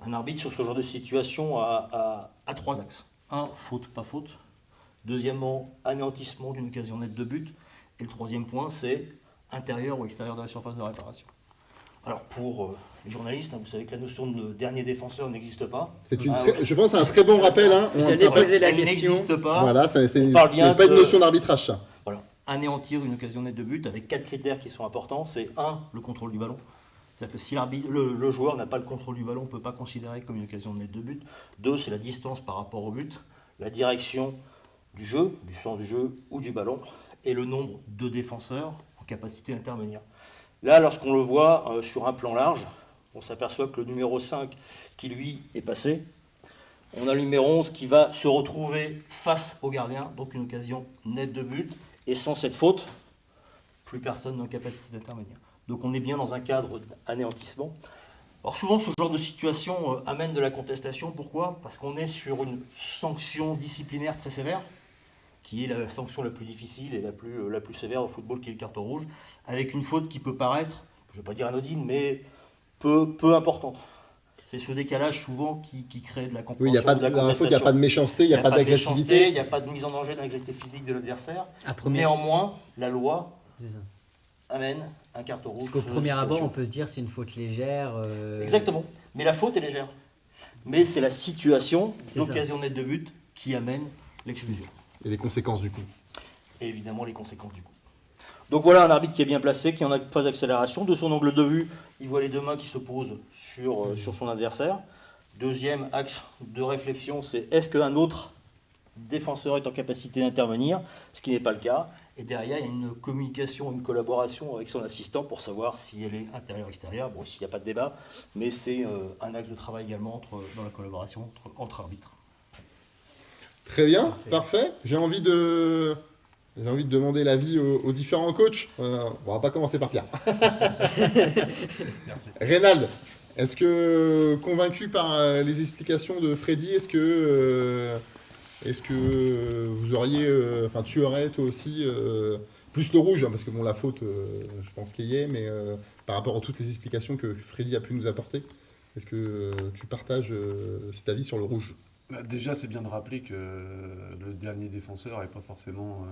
Un arbitre sur ce genre de situation a 3 axes. 1, faute, pas faute. Deuxièmement, anéantissement d'une occasion nette de but. Et le troisième point, c'est intérieur ou extérieur de la surface de réparation. Alors, pour Les journalistes, vous savez que la notion de dernier défenseur n'existe pas.
Je pense que c'est un très bon rappel.
J'allais poser la
elle
question.
n'existe pas.
Voilà, c'est
bien
pas une notion d'arbitrage, ça.
Voilà. Anéantir une occasion nette de but avec 4 critères qui sont importants. C'est 1, le contrôle du ballon. C'est-à-dire que si le joueur n'a pas le contrôle du ballon, on ne peut pas considérer comme une occasion nette de but. 2, c'est la distance par rapport au but, la direction du jeu, du sens du jeu ou du ballon, et le nombre de défenseurs en capacité d'intervenir. Là, lorsqu'on le voit sur un plan large, on s'aperçoit que le numéro 5 qui lui est passé, on a le numéro 11 qui va se retrouver face au gardien, donc une occasion nette de but, et sans cette faute, plus personne n'a capacité d'intervenir. Donc on est bien dans un cadre d'anéantissement. Alors souvent ce genre de situation amène de la contestation. Pourquoi ? Parce qu'on est sur une sanction disciplinaire très sévère, qui est la sanction la plus difficile et la plus sévère au football, qui est le carton rouge, avec une faute qui peut paraître, je ne vais pas dire anodine, mais peu importante. C'est ce décalage souvent qui crée de la compréhension.
Oui, dans la faute, il n'y a pas de méchanceté, il n'y a pas d'agressivité.
Il n'y a pas de mise en danger d'intégrité physique de l'adversaire.
Néanmoins,
la loi amène un carton rouge.
Parce qu'au premier abord, on peut se dire c'est une faute légère.
Exactement. Mais la faute est légère. Mais c'est la situation, l'occasion nette de but, qui amène l'exclusion.
Et les conséquences du coup.
Et évidemment les conséquences du coup. Donc voilà un arbitre qui est bien placé, qui en a pas d'accélération. De son angle de vue, il voit les deux mains qui se posent sur son adversaire. Deuxième axe de réflexion, c'est est-ce qu'un autre défenseur est en capacité d'intervenir, ce qui n'est pas le cas. Et derrière, il y a une communication, une collaboration avec son assistant pour savoir si elle est intérieure-extérieure. Bon, s'il n'y a pas de débat, mais c'est un axe de travail également dans la collaboration entre arbitres.
Très bien, parfait. J'ai envie de demander l'avis aux différents coachs. On va pas commencer par Pierre.
Merci.
Reynald, est-ce que convaincu par les explications de Freddy, est-ce que vous auriez, tu aurais toi aussi plus le rouge, parce que bon, la faute, je pense qu'il y est, mais par rapport à toutes les explications que Freddy a pu nous apporter, est-ce que tu partages cet avis sur le rouge ?
Déjà, c'est bien de rappeler que le dernier défenseur n'est pas forcément,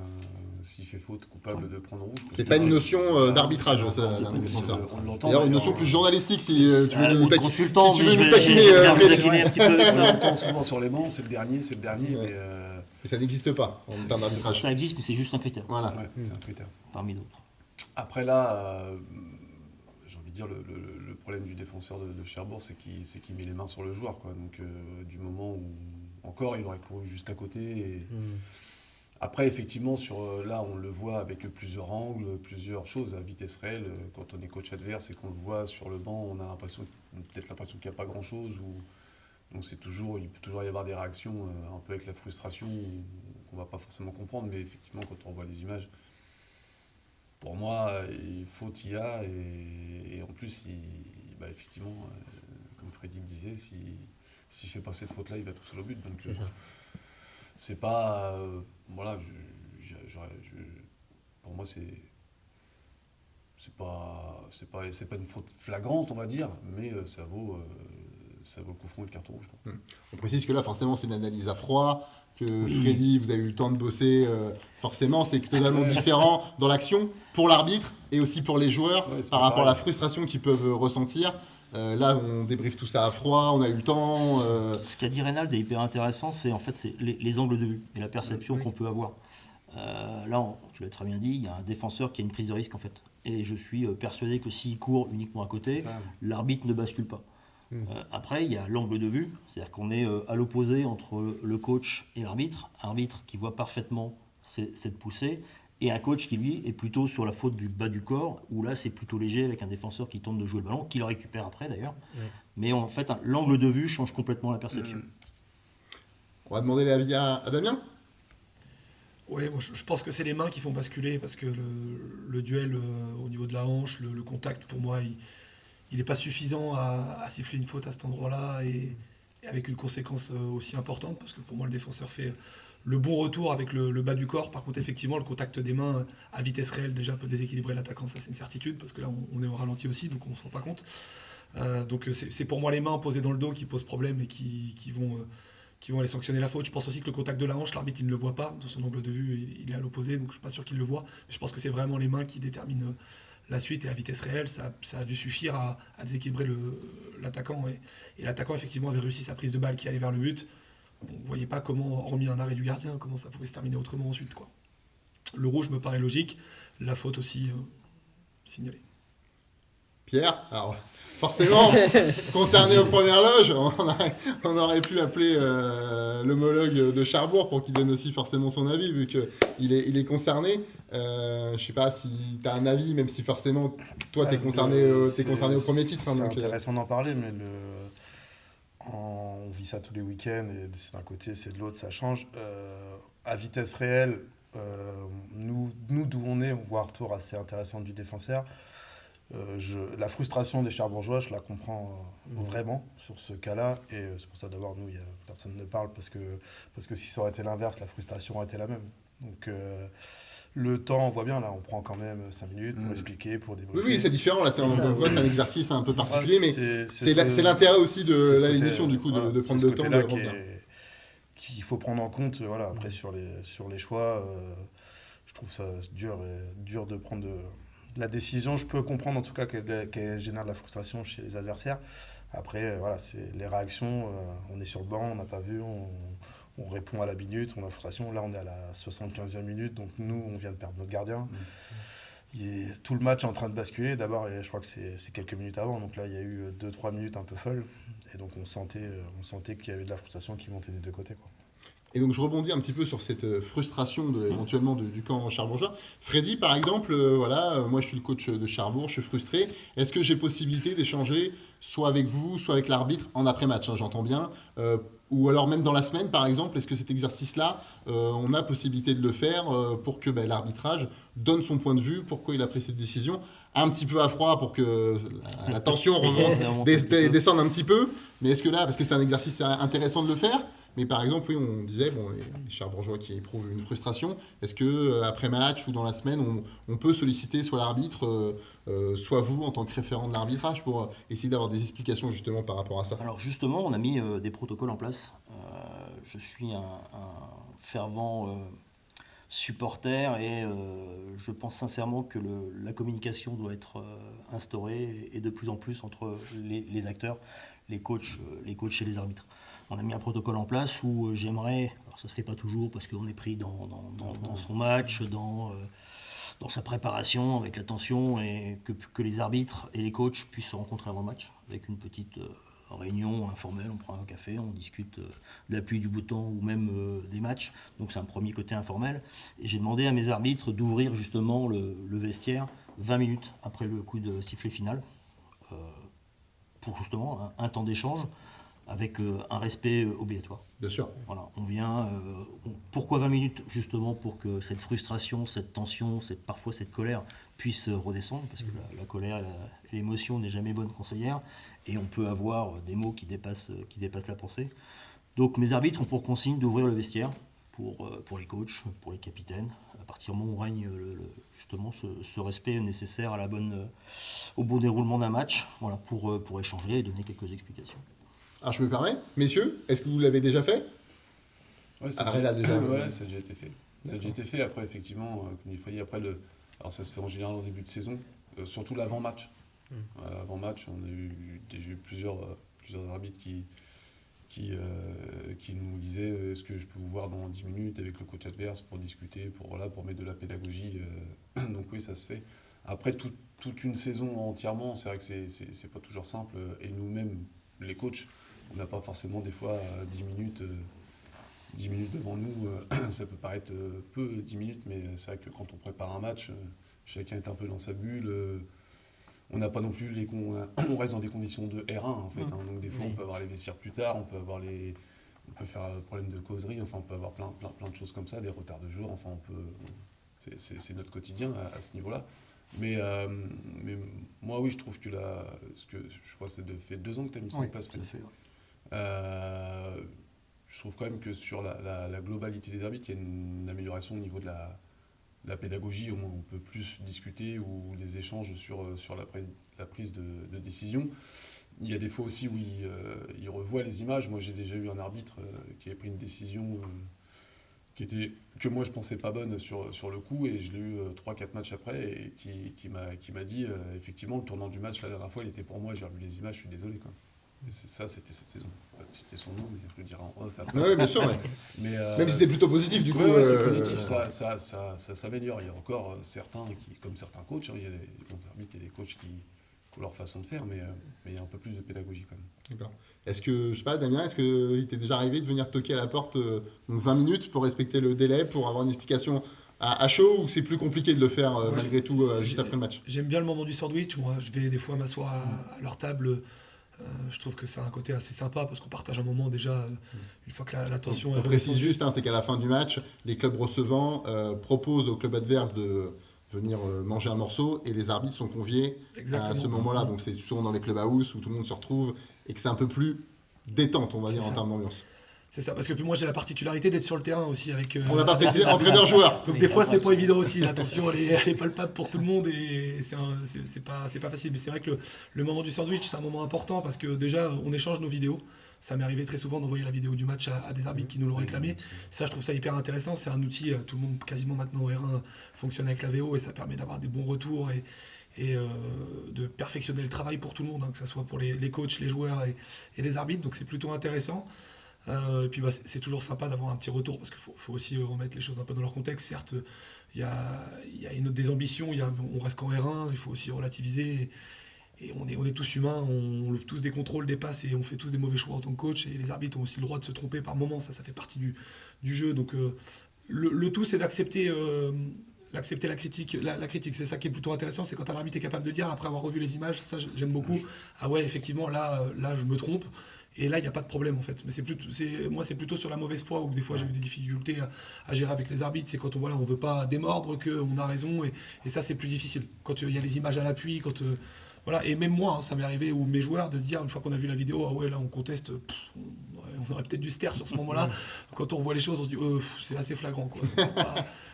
s'il fait faute, coupable de prendre rouge.
C'est pas une notion d'arbitrage, ça, dernier défenseur.
On l'entend.
D'ailleurs, une notion plus journalistique, si tu veux nous taquiner.
Consultant,
si tu veux nous taquiner,
un petit peu.
On l'entend souvent sur les bancs, c'est le dernier,
ouais. Mais ça n'existe pas en termes d'arbitrage.
Ça existe, mais c'est juste un critère.
Voilà.
Ouais, c'est un critère.
Parmi d'autres.
Après là, j'ai envie de dire, le problème du défenseur de Cherbourg, c'est qu'il met les mains sur le joueur, quoi. Donc du moment où, encore, il aurait couru juste à côté. Et... Après, effectivement, là, on le voit avec plusieurs angles, plusieurs choses à vitesse réelle. Quand on est coach adverse et qu'on le voit sur le banc, on a peut-être l'impression qu'il n'y a pas grand-chose. Donc il peut toujours y avoir des réactions un peu avec la frustration qu'on ne va pas forcément comprendre. Mais effectivement, quand on voit les images, pour moi, faute il y a. Et en plus, effectivement, comme Freddy le disait, s'il ne fait pas cette faute-là, il va tout seul au but. Donc c'est pas... pour moi, c'est pas une faute flagrante, on va dire, mais ça vaut le coup franc et le carton rouge.
On précise que là, forcément, c'est une analyse à froid, que Freddy, vous avez eu le temps de bosser. Forcément, c'est totalement différent dans l'action pour l'arbitre et aussi pour les joueurs par rapport à la frustration qu'ils peuvent ressentir. Là, on débriefe tout ça à froid, on a eu le temps.
Ce qu'a dit Reynald est hyper intéressant, c'est les angles de vue et la perception qu'on peut avoir. Là, tu l'as très bien dit, il y a un défenseur qui a une prise de risque en fait. Et je suis persuadé que s'il court uniquement à côté, l'arbitre ne bascule pas. Après, il y a l'angle de vue, c'est-à-dire qu'on est à l'opposé entre le coach et l'arbitre. Un arbitre qui voit parfaitement cette poussée, et un coach qui, lui, est plutôt sur la faute du bas du corps, où là, c'est plutôt léger avec un défenseur qui tente de jouer le ballon, qui le récupère après d'ailleurs. Mais en fait, l'angle de vue change complètement la perception.
On va demander l'avis à Damien.
Oui, moi, je pense que c'est les mains qui font basculer, parce que le duel au niveau de la hanche, le contact, pour moi, il n'est pas suffisant à siffler une faute à cet endroit-là, et avec une conséquence aussi importante, parce que pour moi, le défenseur fait le bon retour avec le bas du corps. Par contre, effectivement, le contact des mains à vitesse réelle déjà peut déséquilibrer l'attaquant, ça c'est une certitude, parce que là on est au ralenti aussi, donc on ne se rend pas compte. Donc c'est pour moi les mains posées dans le dos qui posent problème et qui vont aller sanctionner la faute. Je pense aussi que le contact de la hanche, l'arbitre il ne le voit pas, de son angle de vue il est à l'opposé, donc je ne suis pas sûr qu'il le voit. Mais je pense que c'est vraiment les mains qui déterminent la suite et à vitesse réelle, ça a dû suffire à déséquilibrer l'attaquant. Et l'attaquant, effectivement, avait réussi sa prise de balle qui allait vers le but. On ne voyait pas comment, hormis un arrêt du gardien, comment ça pouvait se terminer autrement ensuite, quoi. Le rouge me paraît logique, la faute aussi signalée.
Pierre, alors forcément, concerné aux premières loges, on aurait pu appeler l'homologue de Cherbourg pour qu'il donne aussi forcément son avis, vu qu'il est concerné. Je ne sais pas si tu as un avis, même si forcément, toi, tu es concerné au premier titre.
C'est intéressant d'en parler, mais on vit ça tous les week-ends, et c'est d'un côté, c'est de l'autre, ça change. À vitesse réelle, nous d'où on est, on voit un retour assez intéressant du défenseur. La frustration des Cherbourgeois, je la comprends vraiment sur ce cas-là, et c'est pour ça d'abord nous, personne ne parle, parce que si ça aurait été l'inverse, la frustration aurait été la même. Donc le temps, on voit bien là, on prend quand même 5 minutes pour expliquer, pour débriefer.
Oui, c'est différent là, c'est un exercice un peu particulier, mais c'est l'intérêt aussi de l'émission du coup, de prendre le temps de revenir.
Qu'il faut prendre en compte, voilà. Après sur les choix, je trouve ça dur de prendre la décision. Je peux comprendre en tout cas qu'elle génère de la frustration chez les adversaires. Après, voilà, c'est les réactions. On est sur le banc, on n'a pas vu, on répond à la minute, on a frustration. Là, on est à la 75e minute, donc nous, on vient de perdre notre gardien. Tout le match est en train de basculer. D'abord, je crois que c'est quelques minutes avant, donc là, il y a eu 2-3 minutes un peu folles. Et donc, on sentait qu'il y avait de la frustration qui montait des deux côtés, quoi.
Et donc je rebondis un petit peu sur cette frustration éventuellement du camp charbourgeois. Freddy, par exemple, moi je suis le coach de Cherbourg, je suis frustré. Est-ce que j'ai possibilité d'échanger soit avec vous, soit avec l'arbitre en après-match, j'entends bien, ou alors même dans la semaine, par exemple, est-ce que cet exercice-là, on a possibilité de le faire pour que l'arbitrage donne son point de vue, pourquoi il a pris cette décision, un petit peu à froid pour que la tension remonte, descende un petit peu. Mais est-ce que là, parce que c'est un exercice intéressant de le faire, mais par exemple, oui, on disait, les Cherbourgeois qui éprouvent une frustration, est-ce que après match ou dans la semaine, on peut solliciter soit l'arbitre, soit vous en tant que référent de l'arbitrage pour essayer d'avoir des explications justement par rapport à ça?
Alors justement, on a mis des protocoles en place. Je suis un fervent supporter et je pense sincèrement que la communication doit être instaurée et de plus en plus entre les acteurs, les coachs et les arbitres. On a mis un protocole en place où j'aimerais, alors ça ne se fait pas toujours parce qu'on est pris dans son match, dans sa préparation, avec la tension, et que les arbitres et les coachs puissent se rencontrer avant le match, avec une petite réunion informelle, on prend un café, on discute de la pluie, du beau temps ou même des matchs. Donc c'est un premier côté informel. Et j'ai demandé à mes arbitres d'ouvrir justement le vestiaire 20 minutes après le coup de sifflet final, pour justement un temps d'échange, avec un respect obligatoire.
Bien sûr.
Voilà, on vient. Pourquoi 20 minutes? Justement pour que cette frustration, cette tension, parfois cette colère puisse redescendre, parce que la colère, l'émotion n'est jamais bonne conseillère, et on peut avoir des mots qui dépassent la pensée. Donc mes arbitres ont pour consigne d'ouvrir le vestiaire pour les coachs, pour les capitaines, à partir du moment où règne justement ce respect nécessaire au bon déroulement d'un match, voilà, pour échanger et donner quelques explications.
Alors je me permets, messieurs, est-ce que vous l'avez déjà fait?
Ouais, ça a déjà été fait. Ça a déjà été fait. Après, effectivement, comme il Freddy, alors ça se fait en général au début de saison, surtout l'avant-match. L'avant-match, on a eu plusieurs arbitres qui nous disaient est-ce que je peux vous voir dans 10 minutes avec le coach adverse pour discuter, pour mettre de la pédagogie. Donc oui, ça se fait. Après, toute une saison entièrement, c'est vrai que c'est pas toujours simple. Et nous-mêmes, les coachs, on n'a pas forcément des fois 10 minutes devant nous. Ça peut paraître peu, 10 minutes, mais c'est vrai que quand on prépare un match, chacun est un peu dans sa bulle. On n'a pas non plus on reste dans des conditions de R1 en fait. Donc des fois on peut avoir les vestiaires plus tard, on peut faire un problème de causerie, enfin on peut avoir plein de choses comme ça, des retards de jour, enfin c'est notre quotidien à ce niveau-là. Mais moi oui, je trouve que je crois que ça fait 2 ans que tu as mis ça en place.
Tout à fait,
je trouve quand même que sur la globalité des arbitres, il y a une amélioration au niveau de la pédagogie, au moins on peut plus discuter, ou les échanges sur la prise de décision. Il y a des fois aussi où il revoit les images. Moi j'ai déjà eu un arbitre qui avait pris une décision que moi je pensais pas bonne sur le coup, et je l'ai eu 3-4 matchs après, et qui m'a dit effectivement le tournant du match la dernière fois il était pour moi, j'ai revu les images, je suis désolé quoi. Et c'était cette saison. C'était son nom, mais je le dirai en off après.
Oui, bien sûr, mais même si c'est plutôt positif du coup.
Ouais, c'est positif, ça s'améliore. Il y a encore certains comme certains coachs, il y a des bons arbitres et des coachs qui ont leur façon de faire, mais il y a un peu plus de pédagogie quand même.
D'accord. Est-ce que, je sais pas, Damien, est-ce qu'il t'est déjà arrivé de venir toquer à la porte 20 minutes pour respecter le délai, pour avoir une explication à chaud, ou c'est plus compliqué de le faire malgré tout juste après le match?
J'aime bien le moment du sandwich. Moi, je vais des fois m'asseoir à leur table. Je trouve que c'est un côté assez sympa parce qu'on partage un moment déjà une fois que la tension est.
On précise juste, c'est qu'à la fin du match, les clubs recevants proposent au club adverse de venir manger un morceau, et les arbitres sont conviés à ce moment-là. Donc c'est souvent dans les clubhouse où tout le monde se retrouve et que c'est un peu plus détente, on va dire, en termes d'ambiance.
C'est ça, parce que moi j'ai la particularité d'être sur le terrain aussi avec.
On l'a pas précisé, entraîneur-joueur.
Donc des fois c'est pas évident aussi, la tension elle est palpable pour tout le monde et c'est pas facile. Mais c'est vrai que le moment du sandwich c'est un moment important parce que déjà on échange nos vidéos. Ça m'est arrivé très souvent d'envoyer la vidéo du match à des arbitres qui nous l'ont réclamé. Ça, je trouve ça hyper intéressant. C'est un outil, tout le monde quasiment maintenant au R1 fonctionne avec la VO et ça permet d'avoir des bons retours et de perfectionner le travail pour tout le monde, que ce soit pour les coachs, les joueurs et les arbitres. Donc c'est plutôt intéressant. Et puis c'est toujours sympa d'avoir un petit retour parce qu'il faut aussi remettre les choses un peu dans leur contexte. Certes, il y a des ambitions, on reste qu'en R1, il faut aussi relativiser. Et on est tous humains, on a tous des contrôles, des passes et on fait tous des mauvais choix en tant que coach. Et les arbitres ont aussi le droit de se tromper par moments, ça fait partie du jeu. Donc le tout, c'est d'accepter la critique. La critique, c'est ça qui est plutôt intéressant, c'est quand un arbitre est capable de dire, après avoir revu les images, ça j'aime beaucoup, ah ouais, effectivement, là je me trompe. Et là, il n'y a pas de problème en fait. Mais c'est plutôt sur la mauvaise foi où des fois j'ai eu des difficultés à gérer avec les arbitres. C'est quand on ne veut pas démordre qu'on a raison. Et ça, c'est plus difficile. Quand il y a les images à l'appui, voilà. Et même moi, ça m'est arrivé, ou mes joueurs, de se dire, une fois qu'on a vu la vidéo, ah ouais, là on conteste, on aurait peut-être dû se taire sur ce moment-là. Quand on voit les choses, on se dit, c'est assez flagrant, quoi.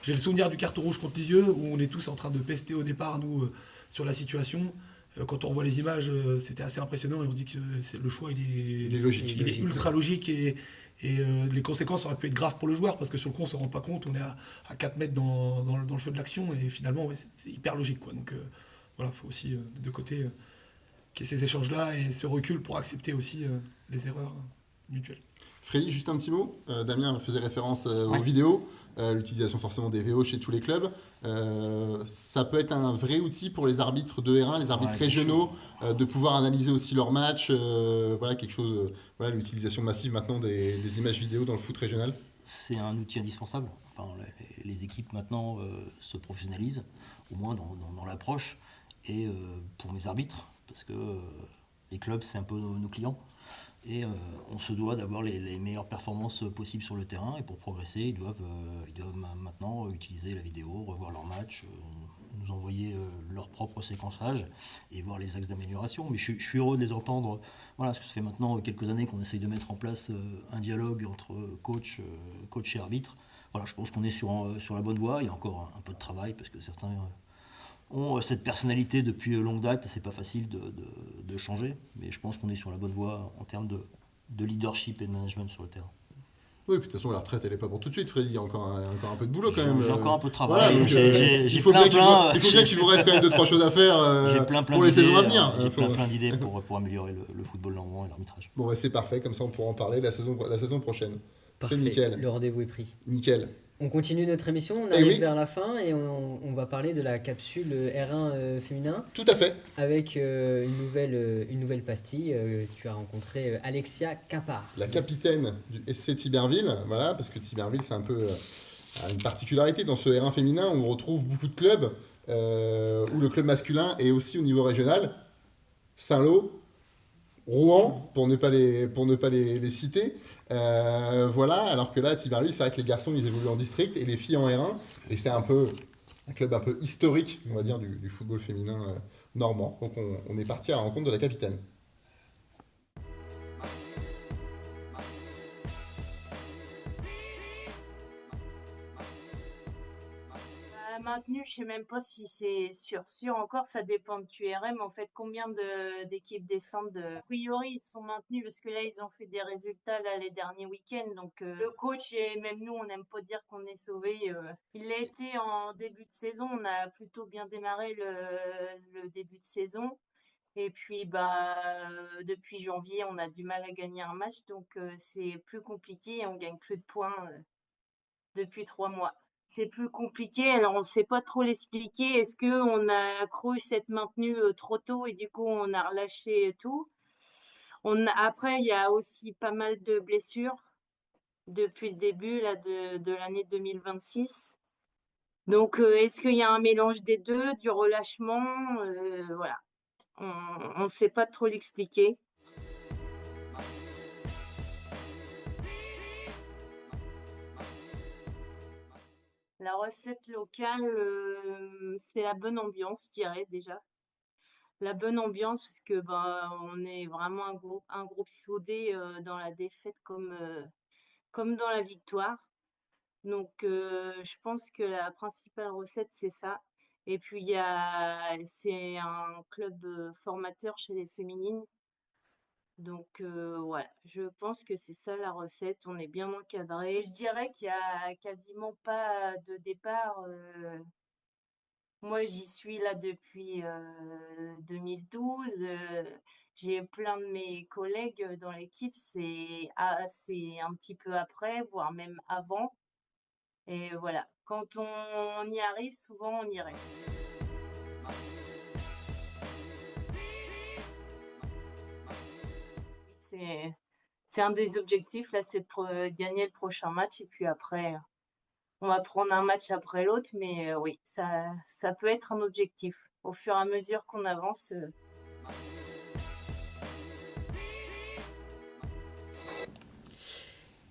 J'ai le souvenir du carton rouge contre Lisieux, où on est tous en train de pester au départ, nous, sur la situation. Quand on revoit les images, c'était assez impressionnant et on se dit que le choix il est logique. Il est ultra logique et les conséquences auraient pu être graves pour le joueur parce que sur le coup on ne se rend pas compte, on est à 4 mètres dans le feu de l'action et finalement c'est hyper logique, quoi. Donc voilà, il faut aussi des deux côtés qu'il y ait ces échanges-là et ce recul pour accepter aussi les erreurs mutuelles.
Freddy, juste un petit mot. Damien faisait référence aux vidéos, l'utilisation forcément des VO chez tous les clubs. Ça peut être un vrai outil pour les arbitres de R1, les arbitres régionaux, de pouvoir analyser aussi leurs matchs. Voilà, quelque chose. Voilà, l'utilisation massive maintenant des images vidéo dans le foot régional.
C'est un outil indispensable. Enfin, les équipes maintenant se professionnalisent, au moins dans l'approche. Et pour mes arbitres, parce que les clubs, c'est un peu nos clients. Et on se doit d'avoir les meilleures performances possibles sur le terrain. Et pour progresser, ils doivent maintenant utiliser la vidéo, revoir leurs matchs, nous envoyer leur propre séquençage et voir les axes d'amélioration. Mais je suis heureux de les entendre. Voilà, parce que ça fait maintenant quelques années qu'on essaye de mettre en place un dialogue entre coach et arbitre. Voilà, je pense qu'on est sur la bonne voie. Il y a encore un peu de travail parce que certains ont cette personnalité depuis longue date et c'est pas facile de changer, mais je pense qu'on est sur la bonne voie en termes de leadership et de management sur le terrain.
Oui, puis de toute façon la retraite elle n'est pas pour tout de suite, Freddy, il y a encore un peu de boulot quand même.
J'ai encore un peu de travail. Voilà,
il faut bien qu'il vous reste quand même 2-3 choses à faire pour les saisons à venir.
J'ai plein d'idées pour améliorer le football normand et l'arbitrage.
Bon bah c'est parfait, comme ça on pourra en parler la saison prochaine.
Parfait.
C'est nickel.
Le rendez-vous est pris.
Nickel.
On continue notre émission, on arrive vers la fin et on va parler de la capsule R1 féminin.
Tout à fait.
Avec une nouvelle pastille. Tu as rencontré Alexia Capard.
La capitaine du SC Tiberville, voilà, parce que Tiberville c'est un peu une particularité dans ce R1 féminin où on retrouve beaucoup de clubs, où le club masculin est aussi au niveau régional. Saint-Lô, Rouen, pour ne pas les citer. Voilà, alors que là, à Tiberville, c'est vrai que les garçons, ils évoluent en district et les filles en R1. Et c'est un club un peu historique, on va dire, du football féminin normand. Donc on est parti à la rencontre de la capitaine.
Maintenu, je sais même pas si c'est sûr encore, ça dépend de QRM. En fait, combien d'équipes descendent A priori, ils sont maintenus parce que là, ils ont fait des résultats là, les derniers week-ends. Donc, le coach et même nous, on n'aime pas dire qu'on est sauvés. Il l'a été en début de saison. On a plutôt bien démarré le début de saison. Et puis, depuis janvier, on a du mal à gagner un match. Donc, c'est plus compliqué et on gagne plus de points depuis 3 mois. C'est plus compliqué, alors on ne sait pas trop l'expliquer. Est-ce qu'on a cru s'être maintenu trop tôt et du coup on a relâché tout? Après, il y a aussi pas mal de blessures depuis le début là, de l'année 2026. Donc, est-ce qu'il y a un mélange des deux, du relâchement? Voilà, on ne sait pas trop l'expliquer. La recette locale, c'est la bonne ambiance, je dirais déjà. La bonne ambiance parce que on est vraiment un groupe soudé dans la défaite comme dans la victoire. Donc je pense que la principale recette, c'est ça. Et puis c'est un club formateur chez les féminines. Donc voilà, je pense que c'est ça la recette. On est bien encadré. Je dirais qu'il y a quasiment pas de départ. Moi, j'y suis là depuis 2012. J'ai plein de mes collègues dans l'équipe, c'est un petit peu après, voire même avant. Et voilà, quand on y arrive, souvent on y reste. C'est un des objectifs, là, c'est de gagner le prochain match. Et puis après, on va prendre un match après l'autre, mais oui, ça peut être un objectif. Au fur et à mesure qu'on avance.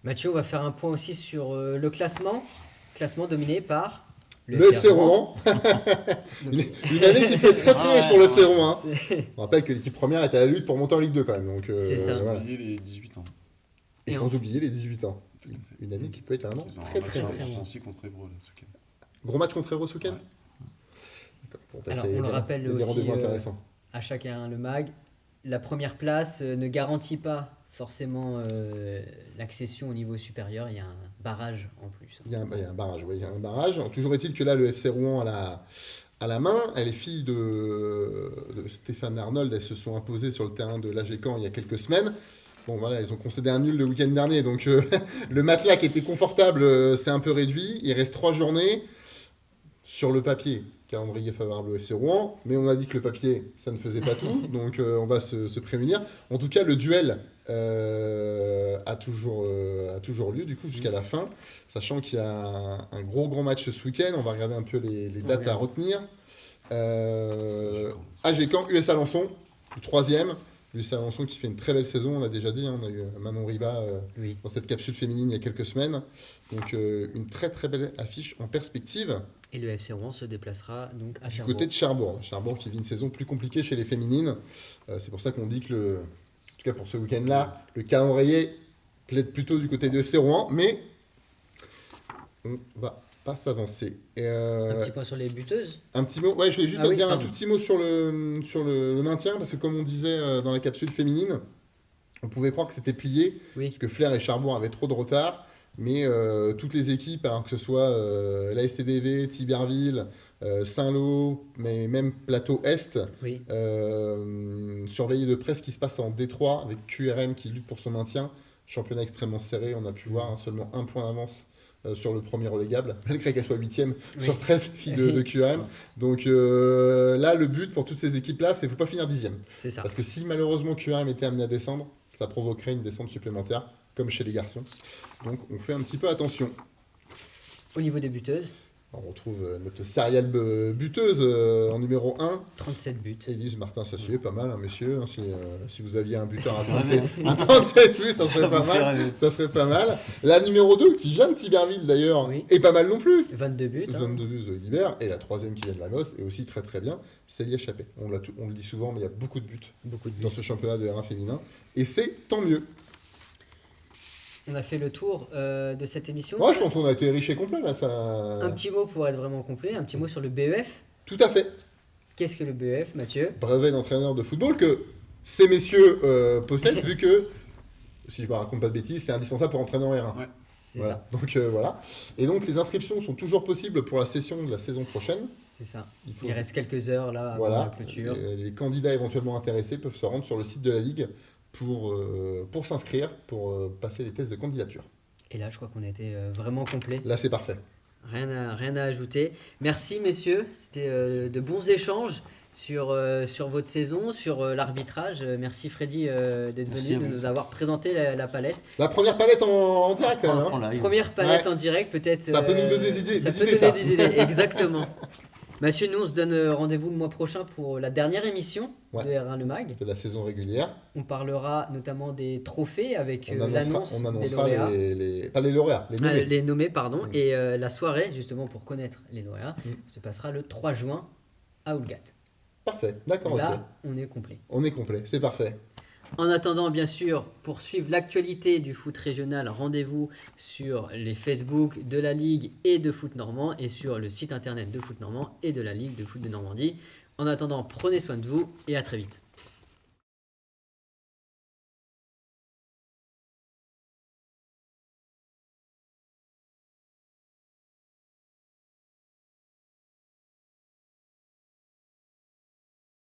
Mathieu, on va faire un point aussi sur le classement. Classement dominé par
le FC Rouen. une année qui peut être très très riche pour le FC Rouen. On rappelle que l'équipe première est à la lutte pour monter en Ligue 2 quand même. Donc,
c'est ça.
Voilà.
Sans oublier les 18 ans.
Et sans oublier les 18 ans. Une année qui peut être vraiment très très
riche. Aussi contre Évreux, ce week-end.
Gros match contre Évreux ce week-end.
Alors, on le rappelle
des
aussi
intéressants.
À chacun le mag. La première place ne garantit pas forcément l'accession au niveau supérieur. Il y a un barrage en plus.
Il y a un barrage, oui. Il y a un barrage. Toujours est-il que là, le FC Rouen à la main. Les filles de Stéphane Arnold, elles se sont imposées sur le terrain de l'AGECAM il y a quelques semaines. Bon voilà, ils ont concédé un nul le week-end dernier, donc le matelas qui était confortable s'est un peu réduit. Il reste 3 journées sur le papier. Calendrier favorable au FC Rouen, mais on a dit que le papier, ça ne faisait pas tout, donc on va se prémunir. En tout cas, le duel a toujours lieu, du coup, jusqu'à la fin, sachant qu'il y a un gros match ce week-end. On va regarder un peu les dates à retenir. AGECAM, US Alençon, le 3e. USA Alençon qui fait une très belle saison, on l'a déjà dit, on a eu Manon Riba dans cette capsule féminine il y a quelques semaines. Donc une très très belle affiche en perspective.
Et le FC Rouen se déplacera donc à Cherbourg.
Du côté de Cherbourg. Cherbourg qui vit une saison plus compliquée chez les féminines. C'est pour ça qu'on dit que, en tout cas pour ce week-end-là, le calendrier plaide plutôt du côté de FC Rouen, mais on va pas s'avancer.
Un petit point sur les buteuses.
Un petit mot, ouais, je vais juste dire un tout petit mot sur le maintien, parce que comme on disait dans la capsule féminine, on pouvait croire que c'était plié, parce que Flers et Cherbourg avaient trop de retard, mais toutes les équipes, alors que ce soit la STDV, Thiberville, Saint-Lô, mais même Plateau Est, surveiller de près ce qui se passe en Détroit, avec QRM qui lutte pour son maintien, championnat extrêmement serré, on a pu voir seulement 1 point d'avance sur le premier relégable, malgré qu'elle soit 8e sur 13 filles de QRM. Donc là, le but pour toutes ces équipes-là, c'est qu'il ne faut pas finir 10e.
C'est ça.
Parce que si malheureusement QRM était amené à descendre, ça provoquerait une descente supplémentaire, comme chez les garçons. Donc on fait un petit peu attention.
Au niveau des buteuses,
on retrouve notre serial buteuse en numéro 1.
37 buts.
Élise Martin-Sassier, pas mal, hein, messieurs. Hein, si vous aviez un buteur à 37 buts, ça serait pas mal. Ça serait pas mal. La numéro 2, qui vient de Thiberville d'ailleurs, est pas mal non plus.
22 buts.
22 buts de Libert. Et la 3e qui vient de Lagos est aussi très très bien. Célia Chappé. On le dit souvent, mais il y a beaucoup de buts dans ce championnat de R1 féminin. Et c'est tant mieux.
On a fait le tour de cette émission.
Ouais, je pense qu'on a été riche et complet là.
Un petit mot pour être vraiment complet, un petit mot sur le BEF.
Tout à fait.
Qu'est-ce que le BEF, Mathieu?
Brevet d'entraîneur de football que ces messieurs possèdent, vu que, si je ne raconte pas de bêtises, c'est indispensable pour entraîner en R1.
Ouais.
C'est
Voilà.
ça.
Donc voilà. Et donc les inscriptions sont toujours possibles pour la session de la saison prochaine.
C'est ça.
Il faut-
Il reste quelques heures là avant
Voilà.
la clôture.
Les candidats éventuellement intéressés peuvent se rendre sur le site de la Ligue pour s'inscrire, pour passer les tests de candidature.
Et là, je crois qu'on a été vraiment complet.
Là, c'est parfait.
Rien à ajouter. Merci, messieurs. C'était de bons échanges sur votre saison, sur l'arbitrage. Merci, Freddy, d'être
Merci
venu,
à
de
vous.
nous avoir présenté la palette.
La première palette en direct, quand même.
En
Hein.
live.
Première palette
Ouais.
en direct, peut-être.
Ça peut nous donner des idées,
Ça
des
peut
idées,
donner
ça.
des idées, exactement. Mathieu, nous, on se donne rendez-vous le mois prochain pour la dernière émission
Ouais.
de R1 Le Mag.
De la saison régulière.
On parlera notamment des trophées avec
On
l'annonce des
annoncera
lauréats.
pas les lauréats, les nommés.
Les nommés, pardon.
Mm.
Et la soirée, justement, pour connaître les lauréats, se passera le 3 juin à Oulgat.
Parfait, d'accord,
Là,
ok.
on est complet.
On est complet, c'est parfait.
En attendant, bien sûr, pour suivre l'actualité du foot régional, rendez-vous sur les Facebook de la Ligue et de Foot Normand et sur le site internet de Foot Normand et de la Ligue de Foot de Normandie. En attendant, prenez soin de vous et à très vite.